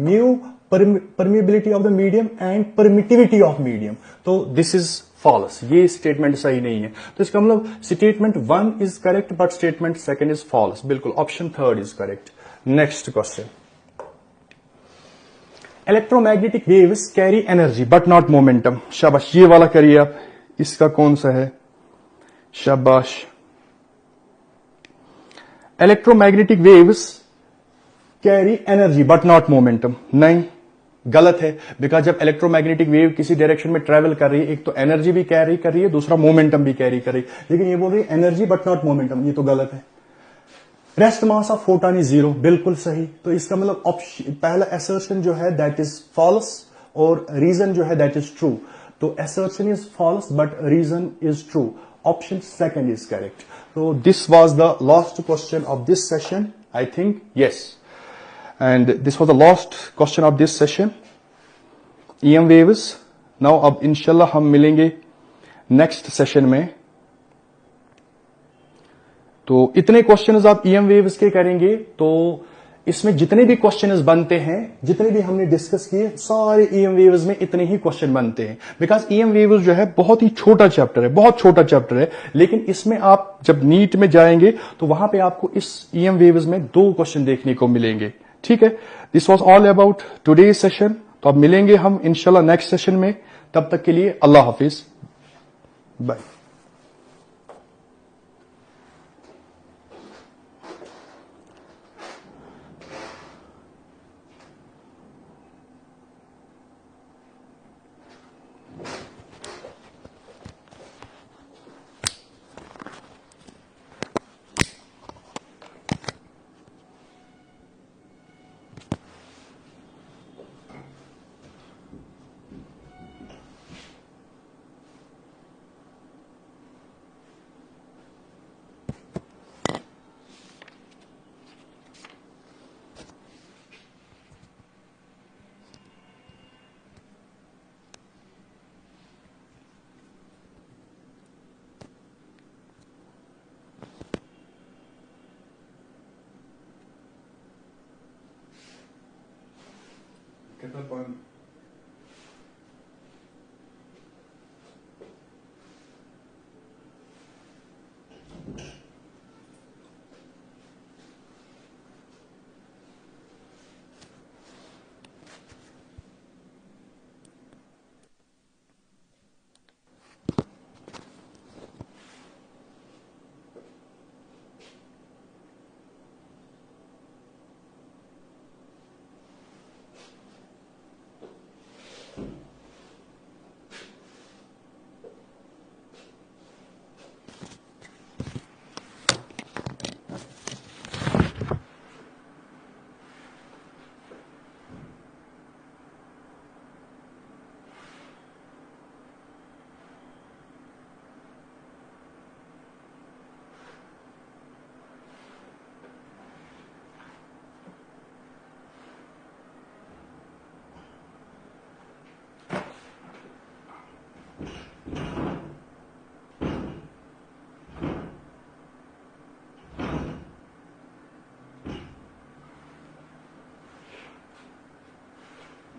mu permeability of the medium and permittivity of medium. तो this is false. ये स्टेटमेंट सही नहीं है। तो इसका मतलब statement 1 is correct but statement second is false. बिल्कुल, option third is correct. Next question, electromagnetic waves carry energy but not momentum. शाबाश, ये वाला करिए आप। इसका कौन सा है? शाबाश। Electromagnetic waves carry energy but not momentum. नहीं, गलत है। बिकॉज जब इलेक्ट्रोमैग्नेटिक वेव किसी डायरेक्शन में ट्रेवल कर रही है, एक तो एनर्जी भी कैरी कर रही है, दूसरा मोमेंटम भी कैरी कर रही है। लेकिन ये बोल रही है एनर्जी बट नॉट मोमेंटम, ये तो गलत है। Rest mass of photon is 0, बिल्कुल सही। तो इसका मतलब ऑप्शन पहला असर्शन जो है दैट इज फॉल्स और रीजन जो है दैट इज ट्रू। तो assertion is false but reason is true. Option second is correct. तो this was the last question of this session, I think, yes. And this was the last question of this session, EM waves. Now अब इंशाल्लाह हम मिलेंगे next session में। तो इतने questions आप EM waves के करेंगे तो इसमें जितने भी क्वेश्चंस बनते हैं, जितने भी हमने डिस्कस किए, सारे ईएम वेव्स में इतने ही क्वेश्चन बनते हैं। बिकॉज ईएम वेव्स जो है बहुत ही छोटा चैप्टर है, बहुत छोटा चैप्टर है। लेकिन इसमें आप जब नीट में जाएंगे तो वहां पे आपको इस ईएम वेव्स में 2 क्वेश्चन देखने को मिलेंगे। ठीक है, this was all about today session. तो अब मिलेंगे हम इंशाल्लाह नेक्स्ट सेशन में। तब तक के लिए अल्लाह हाफिज, बाय। कितना पॉइंट?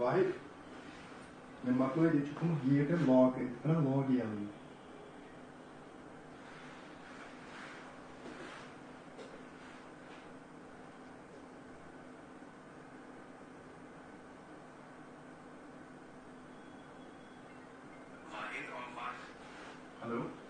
वाहिद, मैं मतलब ये चुका हूँ, ये का लॉग है ना, लॉग ये आनी। Hello.